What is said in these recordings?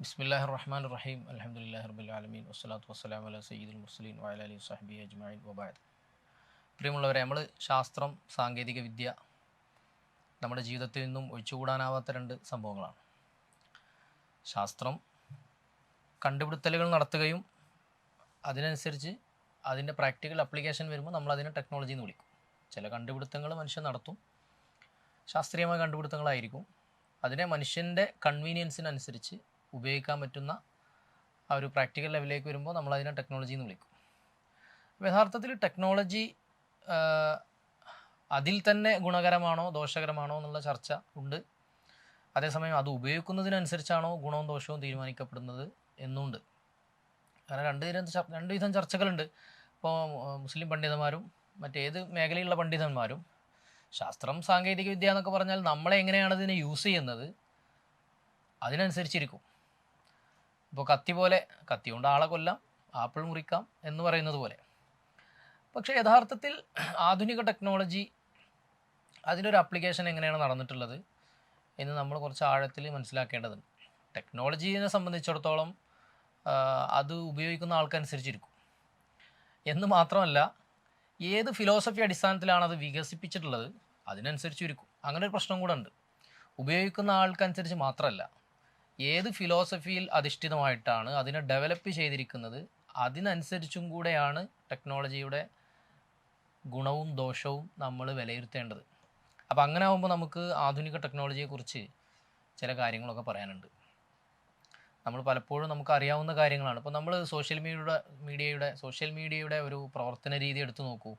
ബിസ്മില്ലാഹിർ റഹ്മാനിർ റഹീം അൽഹംദുലില്ലാഹി റബ്ബിൽ ആലമീൻ വസ്സലാത്തു വസ്സലാമു അലാ സയ്യിദുൽ മുർസലീൻ വഅലാ ആലിഹി വസഹ്ബിഹി അജ്മഈൻ വബഅദ്. പ്രിയമുള്ളവരെ, നമ്മൾ ശാസ്ത്രം, സാങ്കേതിക വിദ്യ നമ്മുടെ ജീവിതത്തിൽ നിന്നും ഒഴിച്ചുകൂടാനാവാത്ത രണ്ട് സംഭവങ്ങളാണ്. ശാസ്ത്രം കണ്ടുപിടുത്തലുകൾ നടത്തുകയും അതിനനുസരിച്ച് അതിൻ്റെ പ്രാക്ടിക്കൽ അപ്ലിക്കേഷൻ വരുമ്പോൾ നമ്മളതിനെ ടെക്നോളജി എന്ന് വിളിക്കും. ചില കണ്ടുപിടുത്തങ്ങൾ മനുഷ്യൻ നടത്തും, ശാസ്ത്രീയമായ കണ്ടുപിടുത്തങ്ങളായിരിക്കും. അതിനെ മനുഷ്യൻ്റെ കൺവീനിയൻസിനനുസരിച്ച് ഉപയോഗിക്കാൻ പറ്റുന്ന ആ ഒരു പ്രാക്ടിക്കൽ ലെവലിലേക്ക് വരുമ്പോൾ നമ്മളതിനെ ടെക്നോളജി എന്ന് വിളിക്കും. അപ്പോൾ യഥാർത്ഥത്തിൽ ടെക്നോളജി അതിൽ തന്നെ ഗുണകരമാണോ ദോഷകരമാണോ എന്നുള്ള ചർച്ച ഉണ്ട്. അതേസമയം അത് ഉപയോഗിക്കുന്നതിനനുസരിച്ചാണോ ഗുണവും ദോഷവും തീരുമാനിക്കപ്പെടുന്നത് എന്നുണ്ട്. കാരണം രണ്ട് വിധം ചർച്ചകളുണ്ട്. ഇപ്പോൾ മുസ്ലിം പണ്ഡിതന്മാരും മറ്റേത് മേഖലയിലുള്ള പണ്ഡിതന്മാരും ശാസ്ത്രം, സാങ്കേതിക വിദ്യ എന്നൊക്കെ പറഞ്ഞാൽ നമ്മളെ എങ്ങനെയാണ് ഇതിനെ യൂസ് ചെയ്യുന്നത് അതിനനുസരിച്ചിരിക്കും. ഇപ്പോൾ കത്തി കൊണ്ട് ആളെ കൊല്ലാം, ആപ്പിൾ മുറിക്കാം എന്ന് പറയുന്നത് പോലെ. പക്ഷേ യഥാർത്ഥത്തിൽ ആധുനിക ടെക്നോളജി അതിനൊരു ആപ്ലിക്കേഷൻ എങ്ങനെയാണ് നടന്നിട്ടുള്ളത് എന്ന് നമ്മൾ കുറച്ച് ആഴത്തിൽ മനസ്സിലാക്കേണ്ടതുണ്ട്. ടെക്നോളജിയെ സംബന്ധിച്ചിടത്തോളം അത് ഉപയോഗിക്കുന്ന ആൾക്കനുസരിച്ചിരിക്കും എന്ന് മാത്രമല്ല, ഏത് ഫിലോസഫി അടിസ്ഥാനത്തിലാണ് അത് വികസിപ്പിച്ചിട്ടുള്ളത് അതിനനുസരിച്ചിരിക്കും. അങ്ങനെ ഒരു പ്രശ്നം കൂടെ ഉണ്ട്. ഉപയോഗിക്കുന്ന ആൾക്കനുസരിച്ച് മാത്രമല്ല, ഏത് ഫിലോസഫിയിൽ അധിഷ്ഠിതമായിട്ടാണ് അതിനെ ഡെവലപ്പ് ചെയ്തിരിക്കുന്നത് അതിനനുസരിച്ചും കൂടെയാണ് ടെക്നോളജിയുടെ ഗുണവും ദോഷവും നമ്മൾ വിലയിരുത്തേണ്ടത്. അപ്പോൾ അങ്ങനെ ആകുമ്പോൾ നമുക്ക് ആധുനിക ടെക്നോളജിയെക്കുറിച്ച് ചില കാര്യങ്ങളൊക്കെ പറയാനുണ്ട്. നമ്മൾ പലപ്പോഴും നമുക്ക് അറിയാവുന്ന കാര്യങ്ങളാണ്. ഇപ്പോൾ നമ്മൾ സോഷ്യൽ മീഡിയയുടെ ഒരു പ്രവർത്തന രീതി എടുത്തു നോക്കൂ.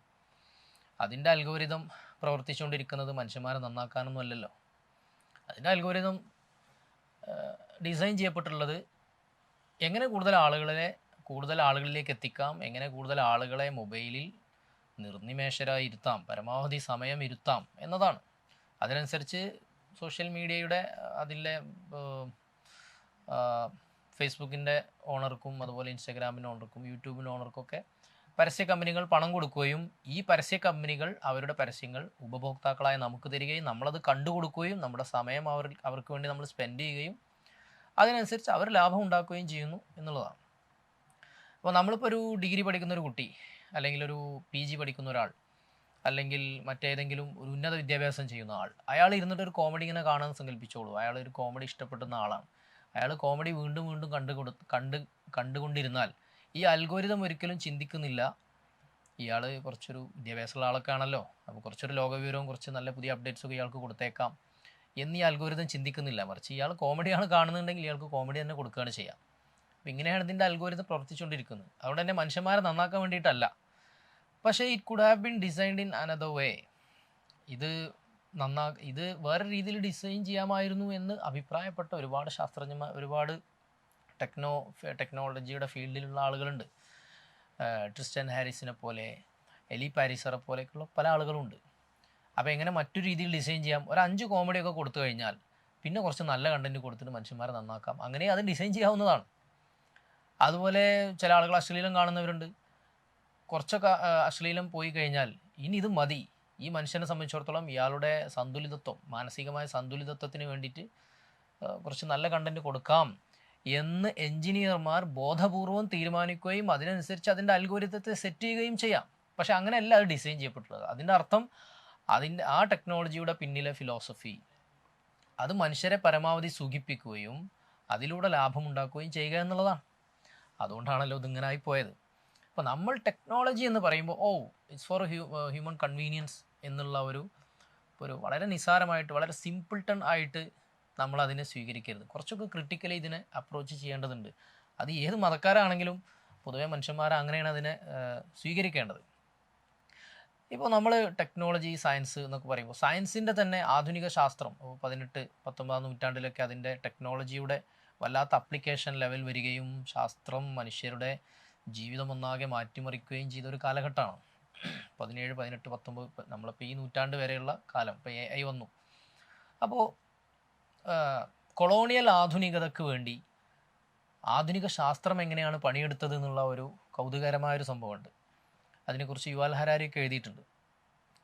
അതിൻ്റെ അൽഗോരിതം പ്രവർത്തിച്ചുകൊണ്ടിരിക്കുന്നത് മനുഷ്യന്മാരെ നന്നാക്കാനൊന്നും അല്ലല്ലോ. അതിൻ്റെ അൽഗോരിതം ഡിസൈൻ ചെയ്യപ്പെട്ടുള്ളത് എങ്ങനെ കൂടുതൽ ആളുകളിലേക്ക് എത്തിക്കാം, എങ്ങനെ കൂടുതൽ ആളുകളെ മൊബൈലിൽ നിർനിമേഷരായി ഇരുത്താം, പരമാവധി സമയം ഇരുത്താം എന്നതാണ്. അതിനനുസരിച്ച് സോഷ്യൽ മീഡിയയുടെ അതിലെ ഫേസ്ബുക്കിൻ്റെ ഓണർക്കും അതുപോലെ ഇൻസ്റ്റാഗ്രാമിൻ്റെ ഓണർക്കും യൂട്യൂബിൻ്റെ ഓണർക്കൊക്കെ പരസ്യ കമ്പനികൾ പണം കൊടുക്കുകയും ഈ പരസ്യ കമ്പനികൾ അവരുടെ പരസ്യങ്ങൾ ഉപഭോക്താക്കളായ നമുക്ക് തരികയും നമ്മളത് കണ്ടുകൊടുക്കുകയും നമ്മുടെ സമയം അവർക്ക് വേണ്ടി നമ്മൾ സ്പെൻഡ് ചെയ്യുകയും അതിനനുസരിച്ച് അവർ ലാഭം ഉണ്ടാക്കുകയും ചെയ്യുന്നു എന്നുള്ളതാണ്. അപ്പോൾ നമ്മളിപ്പോൾ ഒരു ഡിഗ്രി പഠിക്കുന്ന ഒരു കുട്ടി, അല്ലെങ്കിൽ ഒരു PG പഠിക്കുന്ന ഒരാൾ, അല്ലെങ്കിൽ മറ്റേതെങ്കിലും ഒരു ഉന്നത വിദ്യാഭ്യാസം ചെയ്യുന്ന ആൾ, അയാൾ ഇരുന്നിട്ട് ഒരു കോമഡി ഇങ്ങനെ കാണാൻ സങ്കല്പിച്ചോളൂ. അയാൾ ഒരു കോമഡി ഇഷ്ടപ്പെടുന്ന ആളാണ്. അയാൾ കോമഡി വീണ്ടും വീണ്ടും കണ്ടുകൊണ്ടിരുന്നാൽ ഈ അൽഗോരിതം ഒരിക്കലും ചിന്തിക്കുന്നില്ല ഇയാൾ കുറച്ചൊരു വിദ്യാഭ്യാസമുള്ള ആളൊക്കെ ആണല്ലോ, അപ്പോൾ കുറച്ചൊരു ലോകവിവരവും കുറച്ച് നല്ല പുതിയ അപ്ഡേറ്റ്സൊക്കെ ഇയാൾക്ക് കൊടുത്തേക്കാം എന്ന് ഈ അൽഗോരിതം ചിന്തിക്കുന്നില്ല. മറിച്ച് ഇയാൾ കോമഡിയാണ് കാണുന്നുണ്ടെങ്കിൽ ഇയാൾക്ക് കോമഡി തന്നെ കൊടുക്കുകയാണ് ചെയ്യുക. അപ്പോൾ ഇങ്ങനെയാണ് ഇതിൻ്റെ അൽഗോരിതം പ്രവർത്തിച്ചുകൊണ്ടിരിക്കുന്നത്. അതുകൊണ്ട് തന്നെ മനുഷ്യന്മാരെ നന്നാക്കാൻ വേണ്ടിയിട്ടല്ല. പക്ഷേ it could have been designed in another വേ. ഇത് വേറെ രീതിയിൽ ഡിസൈൻ ചെയ്യാമായിരുന്നു എന്ന് അഭിപ്രായപ്പെട്ട ഒരുപാട് ശാസ്ത്രജ്ഞന്മാർ, ഒരുപാട് ടെക്നോളജിയുടെ ഫീൽഡിലുള്ള ആളുകളുണ്ട്. ട്രിസ്റ്റൻ ഹാരിസിനെ പോലെ, എലി പാരിസറെ പോലെയൊക്കെയുള്ള പല ആളുകളുണ്ട്. അപ്പോൾ എങ്ങനെ മറ്റൊരു രീതിയിൽ ഡിസൈൻ ചെയ്യാം, ഒരു 5 കോമഡിയൊക്കെ കൊടുത്തു കഴിഞ്ഞാൽ പിന്നെ കുറച്ച് നല്ല കണ്ടൻറ്റ് കൊടുത്തിട്ട് മനുഷ്യന്മാരെ നന്നാക്കാം, അങ്ങനെ അത് ഡിസൈൻ ചെയ്യാവുന്നതാണ്. അതുപോലെ ചില ആളുകൾ അശ്ലീലം കാണുന്നവരുണ്ട്. കുറച്ചൊക്കെ അശ്ലീലം പോയി കഴിഞ്ഞാൽ ഇനി ഇത് മതി, ഈ മനുഷ്യനെ സംബന്ധിച്ചിടത്തോളം ഇയാളുടെ മാനസികമായ സന്തുലിതത്വത്തിന് വേണ്ടിയിട്ട് കുറച്ച് നല്ല കണ്ടൻറ്റ് കൊടുക്കാം എന്ന് എൻജിനീയർമാർ ബോധപൂർവം തീരുമാനിക്കുകയും അതിനനുസരിച്ച് അതിൻ്റെ അൽഗോരിതത്തെ സെറ്റ് ചെയ്യുകയും ചെയ്യാം. പക്ഷെ അങ്ങനെയല്ല അത് ഡിസൈൻ ചെയ്യപ്പെട്ടുള്ളത്. അതിൻ്റെ അർത്ഥം ആ ടെക്നോളജിയുടെ പിന്നിലെ ഫിലോസഫി അത് മനുഷ്യരെ പരമാവധി സുഖിപ്പിക്കുകയും അതിലൂടെ ലാഭമുണ്ടാക്കുകയും ചെയ്യുക എന്നുള്ളതാണ്. അതുകൊണ്ടാണല്ലോ ഇതിങ്ങനായി പോയത്. അപ്പോൾ നമ്മൾ ടെക്നോളജി എന്ന് പറയുമ്പോൾ ഇറ്റ്സ് ഫോർ ഹ്യൂമൻ കൺവീനിയൻസ് എന്നുള്ള ഒരു വളരെ നിസ്സാരമായിട്ട്, വളരെ സിമ്പിൾട്ടൺ ആയിട്ട് നമ്മളതിനെ സ്വീകരിക്കരുത്. കുറച്ചൊക്കെ ക്രിട്ടിക്കലി ഇതിനെ അപ്രോച്ച് ചെയ്യേണ്ടതുണ്ട്. അത് ഏത് മതക്കാരാണെങ്കിലും പൊതുവെ മനുഷ്യന്മാർ അങ്ങനെയാണ് അതിനെ സ്വീകരിക്കേണ്ടത്. ഇപ്പോൾ നമ്മൾ ടെക്നോളജി, സയൻസ് എന്നൊക്കെ പറയുമ്പോൾ സയൻസിൻ്റെ തന്നെ ആധുനിക ശാസ്ത്രം 18-19 നൂറ്റാണ്ടിലൊക്കെ അതിൻ്റെ ടെക്നോളജിയുടെ വല്ലാത്ത അപ്ലിക്കേഷൻ ലെവൽ വരികയും ശാസ്ത്രം മനുഷ്യരുടെ ജീവിതം ഒന്നാകെ മാറ്റിമറിക്കുകയും ചെയ്തൊരു കാലഘട്ടമാണ് 17, 18, 19. നമ്മളിപ്പോൾ ഈ നൂറ്റാണ്ട് വരെയുള്ള കാലം, ഇപ്പോൾ AI വന്നു. അപ്പോൾ കൊളോണിയൽ ആധുനികതയ്ക്ക് വേണ്ടി ആധുനിക ശാസ്ത്രം എങ്ങനെയാണ് പണിയെടുത്തത് എന്നുള്ള ഒരു കൗതുകകരമായൊരു സംഭവമുണ്ട്. അതിനെക്കുറിച്ച് യുവാൽ ഹരാരിയൊക്കെ എഴുതിയിട്ടുണ്ട്.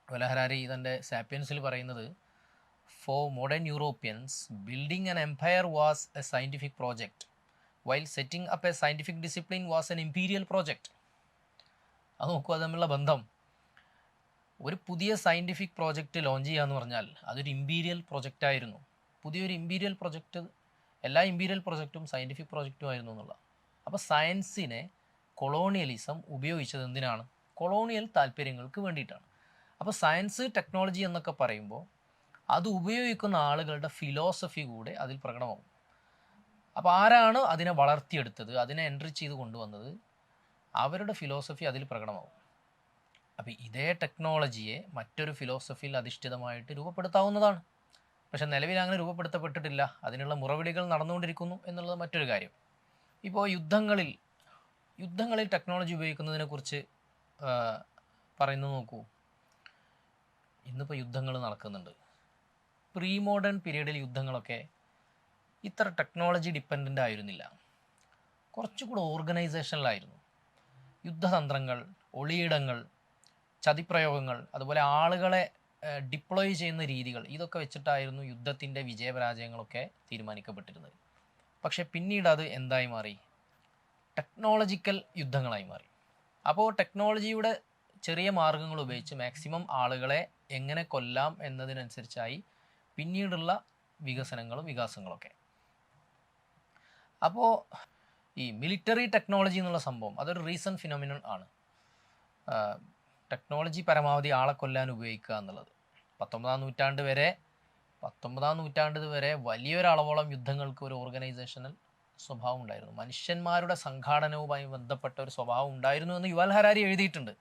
യുവാൽ ഹരാരി തൻ്റെ സാപ്പിയൻസിൽ പറയുന്നത്, For modern Europeans, building an empire was a scientific project. While setting up A scientific discipline was an imperial project. അത് നോക്കൂ, അത് തമ്മിലുള്ള ബന്ധം. ഒരു പുതിയ സയൻറ്റിഫിക് പ്രോജക്റ്റ് ലോഞ്ച് ചെയ്യുക എന്ന് പറഞ്ഞാൽ അതൊരു ഇമ്പീരിയൽ പ്രൊജക്റ്റായിരുന്നു. പുതിയൊരു ഇമ്പീരിയൽ പ്രൊജക്റ്റ്, എല്ലാ ഇമ്പീരിയൽ പ്രൊജക്റ്റും സയൻറ്റിഫിക് പ്രോജക്റ്റും ആയിരുന്നു എന്നുള്ള. അപ്പോൾ സയൻസിനെ കൊളോണിയലിസം ഉപയോഗിച്ചത് എന്തിനാണ്? കൊളോണിയൽ താല്പര്യങ്ങൾക്ക് വേണ്ടിയിട്ടാണ്. അപ്പോൾ സയൻസ് ടെക്നോളജി എന്നൊക്കെ പറയുമ്പോൾ അത് ഉപയോഗിക്കുന്ന ആളുകളുടെ ഫിലോസഫി കൂടെ അതിൽ പ്രകടമാകും. അപ്പോൾ ആരാണ് അതിനെ വളർത്തിയെടുത്തത്, അതിനെ എൻറിച്ച് ചെയ്ത് കൊണ്ടുവന്നത്, അവരുടെ ഫിലോസഫി അതിൽ പ്രകടമാകും. അപ്പോൾ ഇതേ ടെക്നോളജിയെ മറ്റൊരു ഫിലോസഫിയിൽ അധിഷ്ഠിതമായിട്ട് രൂപപ്പെടുത്താവുന്നതാണ്. പക്ഷെ നിലവിൽ അങ്ങനെ രൂപപ്പെടുത്തപ്പെട്ടിട്ടില്ല. അതിനുള്ള മുറവിളികൾ നടന്നുകൊണ്ടിരിക്കുന്നു എന്നുള്ളത് മറ്റൊരു കാര്യം. ഇപ്പോൾ യുദ്ധങ്ങളിൽ ടെക്നോളജി ഉപയോഗിക്കുന്നതിനെക്കുറിച്ച് പറയുന്നത് നോക്കൂ. ഇന്നിപ്പോൾ യുദ്ധങ്ങൾ നടക്കുന്നുണ്ട്. പ്രീ മോഡേൺ പീരീഡിൽ യുദ്ധങ്ങളൊക്കെ ഇത്ര ടെക്നോളജി ഡിപ്പെൻഡൻ്റ് ആയിരുന്നില്ല. കുറച്ചുകൂടെ ഓർഗനൈസേഷനിലായിരുന്നു. യുദ്ധതന്ത്രങ്ങൾ, ഒളിയിടങ്ങൾ, ചതിപ്രയോഗങ്ങൾ, അതുപോലെ ആളുകളെ ഡിപ്ലോയ് ചെയ്യുന്ന രീതികൾ, ഇതൊക്കെ വെച്ചിട്ടായിരുന്നു യുദ്ധത്തിൻ്റെ വിജയപരാജയങ്ങളൊക്കെ തീരുമാനിക്കപ്പെട്ടിരുന്നത്. പക്ഷേ പിന്നീട് അത് എന്തായി മാറി? ടെക്നോളജിക്കൽ യുദ്ധങ്ങളായി മാറി. അപ്പോൾ ടെക്നോളജിയുടെ ചെറിയ മാർഗങ്ങൾ ഉപയോഗിച്ച് മാക്സിമം ആളുകളെ എങ്ങനെ കൊല്ലാം എന്നതിനനുസരിച്ചായി പിന്നീടുള്ള വികാസങ്ങളൊക്കെ. അപ്പോൾ ഈ മിലിറ്ററി ടെക്നോളജി എന്നുള്ള സംഭവം അതൊരു റീസെൻറ്റ് ഫിനോമിനൺ ആണ്. ടെക്നോളജി പരമാവധി ആളെ കൊല്ലാൻ ഉപയോഗിക്കുക എന്നുള്ളത് 19ാം നൂറ്റാണ്ട് വരെ വലിയൊരളവോളം യുദ്ധങ്ങൾക്ക് ഒരു ഓർഗനൈസേഷണൽ സ്വഭാവം ഉണ്ടായിരുന്നു. മനുഷ്യന്മാരുടെ സംഘാടനവുമായി ബന്ധപ്പെട്ട ഒരു സ്വഭാവം ഉണ്ടായിരുന്നു എന്ന് യുവാൽ ഹരാരി എഴുതിയിട്ടുണ്ട്.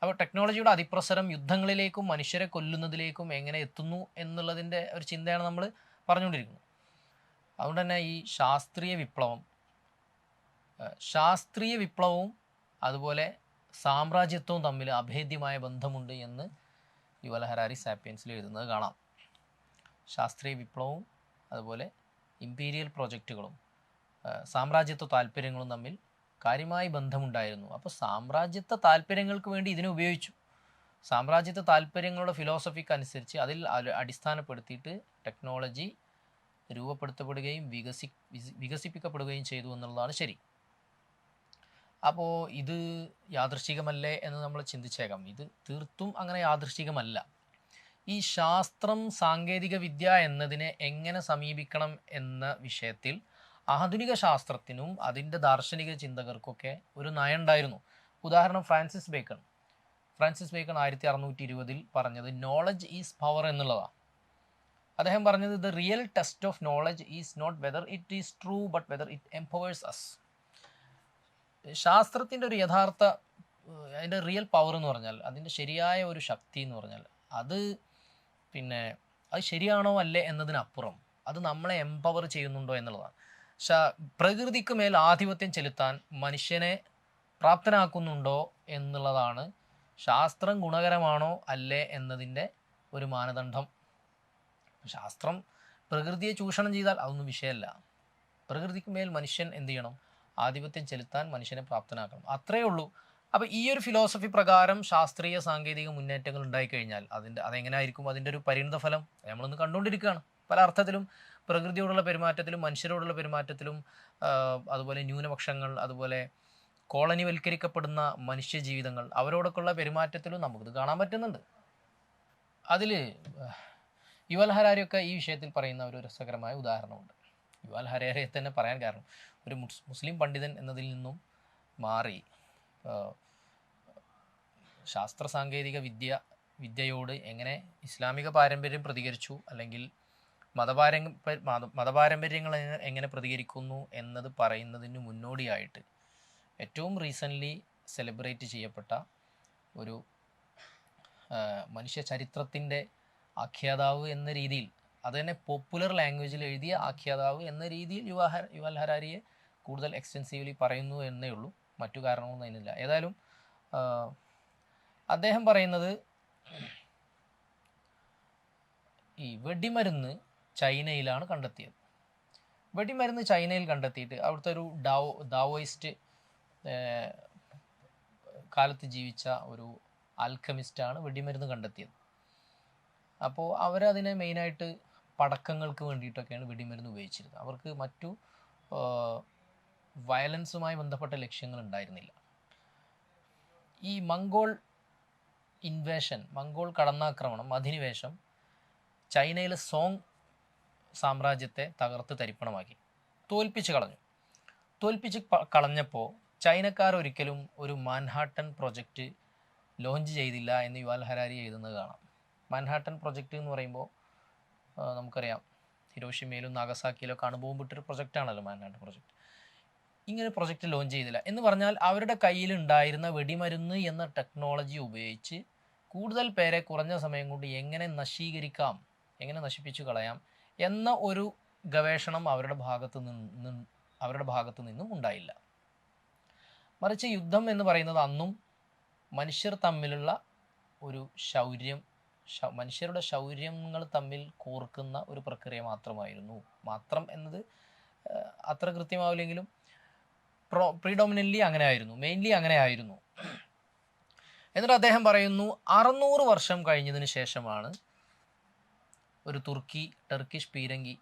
അപ്പോൾ ടെക്നോളജിയുടെ അതിപ്രസരം യുദ്ധങ്ങളിലേക്കും മനുഷ്യരെ കൊല്ലുന്നതിലേക്കും എങ്ങനെ എത്തുന്നു എന്നുള്ളതിൻ്റെ ഒരു ചിന്തയാണ് നമ്മൾ പറഞ്ഞുകൊണ്ടിരിക്കുന്നത്. അതുകൊണ്ട് തന്നെ ഈ ശാസ്ത്രീയ വിപ്ലവവും അതുപോലെ സാമ്രാജ്യത്വവും തമ്മിൽ അഭേദ്യമായ ബന്ധമുണ്ട് എന്ന് യുവൽ ഹരാരി സാപ്പിയൻസിൽ എഴുതുന്നത് കാണാം. ശാസ്ത്രീയ വിപ്ലവവും അതുപോലെ ഇമ്പീരിയൽ പ്രോജക്റ്റുകളും സാമ്രാജ്യത്വ താല്പര്യങ്ങളും തമ്മിൽ കാര്യമായി ബന്ധമുണ്ടായിരുന്നു. അപ്പോൾ സാമ്രാജ്യത്വ താല്പര്യങ്ങൾക്ക് വേണ്ടി ഇതിനെ ഉപയോഗിച്ചു. സാമ്രാജ്യത്വ താല്പര്യങ്ങളുടെ ഫിലോസഫിക്ക് അനുസരിച്ച് അതിൽ അടിസ്ഥാനപ്പെടുത്തിയിട്ട് ടെക്നോളജി രൂപപ്പെടുത്തപ്പെടുകയും വികസിപ്പിക്കപ്പെടുകയും ചെയ്തു എന്നുള്ളതാണ് ശരി. അപ്പോൾ ഇത് യാദൃശ്ചികമല്ലേ എന്ന് നമ്മൾ ചിന്തിച്ചേക്കാം. ഇത് തീർത്തും അങ്ങനെ യാദൃശ്ചികമല്ല. ഈ ശാസ്ത്രം, സാങ്കേതിക വിദ്യ എന്നതിനെ എങ്ങനെ സമീപിക്കണം എന്ന വിഷയത്തിൽ ആധുനിക ശാസ്ത്രത്തിനും അതിൻ്റെ ദാർശനിക ചിന്തകർക്കൊക്കെ ഒരു നയം ഉണ്ടായിരുന്നു. ഉദാഹരണം ഫ്രാൻസിസ് ബേക്കൺ 1620 പറഞ്ഞത് നോളജ് ഈസ് പവർ എന്നുള്ളതാണ്. അദ്ദേഹം പറഞ്ഞത് the real test of knowledge is not whether it is true but whether it empowers us. ശാസ്ത്രത്തിൻ്റെ ഒരു യഥാർത്ഥ അതിൻ്റെ റിയൽ പവർ എന്ന് പറഞ്ഞാൽ, അതിൻ്റെ ശരിയായ ഒരു ശക്തി എന്ന് പറഞ്ഞാൽ അത് ശരിയാണോ അല്ലേ എന്നതിനപ്പുറം അത് നമ്മളെ എംപവർ ചെയ്യുന്നുണ്ടോ എന്നുള്ളതാണ്. പ്രകൃതിക്ക് മേൽ ആധിപത്യം ചെലുത്താൻ മനുഷ്യനെ പ്രാപ്തനാക്കുന്നുണ്ടോ എന്നുള്ളതാണ് ശാസ്ത്രം ഗുണകരമാണോ അല്ലേ എന്നതിൻ്റെ ഒരു മാനദണ്ഡം. ശാസ്ത്രം പ്രകൃതിയെ ചൂഷണം ചെയ്താൽ അതൊന്നും വിഷയമല്ല. പ്രകൃതിക്ക് മേൽ മനുഷ്യൻ എന്ത് ചെയ്യണം? ആധിപത്യം ചെലുത്താൻ മനുഷ്യനെ പ്രാപ്തനാക്കണം, അത്രയേ ഉള്ളൂ. അപ്പോൾ ഈ ഒരു ഫിലോസഫി പ്രകാരം ശാസ്ത്രീയ സാങ്കേതിക മുന്നേറ്റങ്ങൾ ഉണ്ടായിക്കഴിഞ്ഞാൽ അതെങ്ങനെയായിരിക്കും? അതിൻ്റെ ഒരു പരിണിത ഫലം നമ്മളൊന്ന് കണ്ടുകൊണ്ടിരിക്കുകയാണ്. പല അർത്ഥത്തിലും പ്രകൃതിയോടുള്ള പെരുമാറ്റത്തിലും മനുഷ്യരോടുള്ള പെരുമാറ്റത്തിലും അതുപോലെ ന്യൂനപക്ഷങ്ങൾ, അതുപോലെ കോളനിവൽക്കരിക്കപ്പെടുന്ന മനുഷ്യജീവിതങ്ങൾ, അവരോടൊക്കെയുള്ള പെരുമാറ്റത്തിലും നമുക്കിത് കാണാൻ പറ്റുന്നുണ്ട്. അതിൽ യുവൽ ഹരാരിയൊക്കെ ഈ വിഷയത്തിൽ പറയുന്ന ഒരു രസകരമായ ഉദാഹരണമുണ്ട്. യുവൽ ഹരാരിയെ തന്നെ പറയാൻ കാരണം ഒരു മുസ്ലിം പണ്ഡിതൻ എന്നതിൽ നിന്നും മാറി ശാസ്ത്ര സാങ്കേതിക വിദ്യയോട് എങ്ങനെ ഇസ്ലാമിക പാരമ്പര്യം പ്രതികരിച്ചു, അല്ലെങ്കിൽ മതപാരമ്പര്യങ്ങൾ എങ്ങനെ പ്രതികരിക്കുന്നു എന്നത് പറയുന്നതിന് മുന്നോടിയായിട്ട് ഏറ്റവും റീസെൻ്റ്ലി സെലിബ്രേറ്റ് ചെയ്യപ്പെട്ട ഒരു മനുഷ്യ ചരിത്രത്തിൻ്റെ ആഖ്യാതാവ് എന്ന രീതിയിൽ, അത് തന്നെ പോപ്പുലർ ലാംഗ്വേജിൽ എഴുതിയ ആഖ്യാതാവ് എന്ന രീതിയിൽ യുവൽ ഹരാരിയെ കൂടുതൽ എക്സ്റ്റെൻസീവ്ലി പറയുന്നു എന്നേ ഉള്ളൂ. മറ്റു കാരണമൊന്നും അതിനില്ല. ഏതായാലും അദ്ദേഹം പറയുന്നത് ഈ വെടിമരുന്ന് ചൈനയിലാണ് കണ്ടെത്തിയത്. വെടിമരുന്ന് ചൈനയിൽ കണ്ടെത്തിയിട്ട് അവിടുത്തെ ഒരു ഡാവോയിസ്റ്റ് കാലത്ത് ജീവിച്ച ഒരു ആൽക്കമിസ്റ്റാണ് വെടിമരുന്ന് കണ്ടെത്തിയത്. അപ്പോൾ അവരതിനെ മെയിനായിട്ട് പടക്കങ്ങൾക്ക് വേണ്ടിയിട്ടൊക്കെയാണ് വെടിമരുന്ന് ഉപയോഗിച്ചിരുന്നത്. അവർക്ക് മറ്റു വയലൻസുമായി ബന്ധപ്പെട്ട ലക്ഷ്യങ്ങൾ ഉണ്ടായിരുന്നില്ല. ഈ മംഗോൾ ഇൻവേഷൻ, മംഗോൾ കടന്നാക്രമണം, അധിനിവേശം ചൈനയിലെ സോങ് സാമ്രാജ്യത്തെ തകർത്ത് തരിപ്പണമാക്കി, തോൽപ്പിച്ച് കളഞ്ഞപ്പോൾ ചൈനക്കാർ ഒരിക്കലും ഒരു മാൻഹാട്ടൻ പ്രൊജക്റ്റ് ലോഞ്ച് ചെയ്തില്ല എന്ന് യുവാൽ ഹരാരി എഴുതുന്നത് കാണാം. മാൻഹാട്ടൻ പ്രൊജക്റ്റ് എന്ന് പറയുമ്പോൾ നമുക്കറിയാം, ഹിരോഷിമയിലും നാഗസാക്കിയിലൊക്കെ അണുബോംബിട്ടൊരു പ്രൊജക്റ്റാണല്ലോ മാൻഹാട്ടൻ പ്രൊജക്റ്റ്. ഇങ്ങനെ പ്രൊജക്റ്റ് ലോഞ്ച് ചെയ്തില്ല എന്ന് പറഞ്ഞാൽ അവരുടെ കയ്യിലുണ്ടായിരുന്ന വെടിമരുന്ന് എന്ന ടെക്നോളജി ഉപയോഗിച്ച് കൂടുതൽ പേരെ കുറഞ്ഞ സമയം കൊണ്ട് എങ്ങനെ നശീകരിക്കാം, എങ്ങനെ നശിപ്പിച്ചു കളയാം എന്ന ഒരു ഗവേഷണം അവരുടെ ഭാഗത്തു നിന്നും ഉണ്ടായില്ല. മറിച്ച് യുദ്ധം എന്ന് പറയുന്നത് അന്നും മനുഷ്യർ തമ്മിലുള്ള ഒരു മനുഷ്യരുടെ ശൗര്യങ്ങൾ തമ്മിൽ കോർക്കുന്ന ഒരു പ്രക്രിയ മാത്രമായിരുന്നു. മാത്രം എന്നത് അത്ര കൃത്യമാവില്ലെങ്കിലും പ്രീഡോമിനൻ്റ്ലി അങ്ങനെ ആയിരുന്നു, മെയിൻലി അങ്ങനെ ആയിരുന്നു. എന്നിട്ട് അദ്ദേഹം പറയുന്നു 600 വർഷം കഴിഞ്ഞതിന് ശേഷമാണ് ഒരു ടർക്കിഷ് പീരങ്കി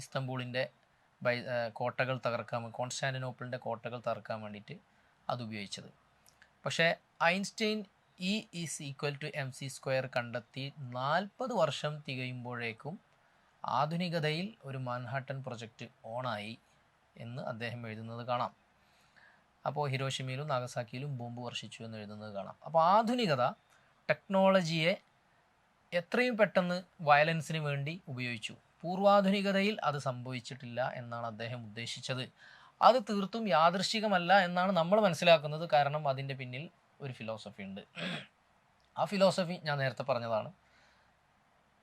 ഇസ്തംബൂളിൻ്റെ കോട്ടകൾ തകർക്കാൻ, കോൺസ്റ്റാന്റിനോപ്പിളിൻ്റെ കോട്ടകൾ തകർക്കാൻ വേണ്ടിയിട്ട് അത് ഉപയോഗിച്ചത്. പക്ഷേ ഐൻസ്റ്റൈൻ E=mc² കണ്ടെത്തി 40 വർഷം തികയുമ്പോഴേക്കും ആധുനികതയിൽ ഒരു മാൻഹാട്ടൻ പ്രൊജക്റ്റ് ഓണായി എന്ന് അദ്ദേഹം എഴുതുന്നത് കാണാം. അപ്പോൾ ഹിരോഷിമയിലും നാഗസാക്കിയിലും ബോംബ് വർഷിച്ചു എന്ന് എഴുതുന്നത് കാണാം. അപ്പോൾ ആധുനികത ടെക്നോളജിയെ എത്രയും പെട്ടെന്ന് വയലൻസിന് വേണ്ടി ഉപയോഗിച്ചു. പൂർവാധുനികതയിൽ അത് സംഭവിച്ചിട്ടില്ല എന്നാണ് അദ്ദേഹം ഉദ്ദേശിച്ചത്. അത് തീർത്തും യാദൃശ്ചികമല്ല എന്നാണ് നമ്മൾ മനസ്സിലാക്കുന്നത്. കാരണം അതിൻ്റെ പിന്നിൽ ഒരു ഫിലോസഫി ഉണ്ട്. ആ ഫിലോസഫി ഞാൻ നേരത്തെ പറഞ്ഞതാണ്.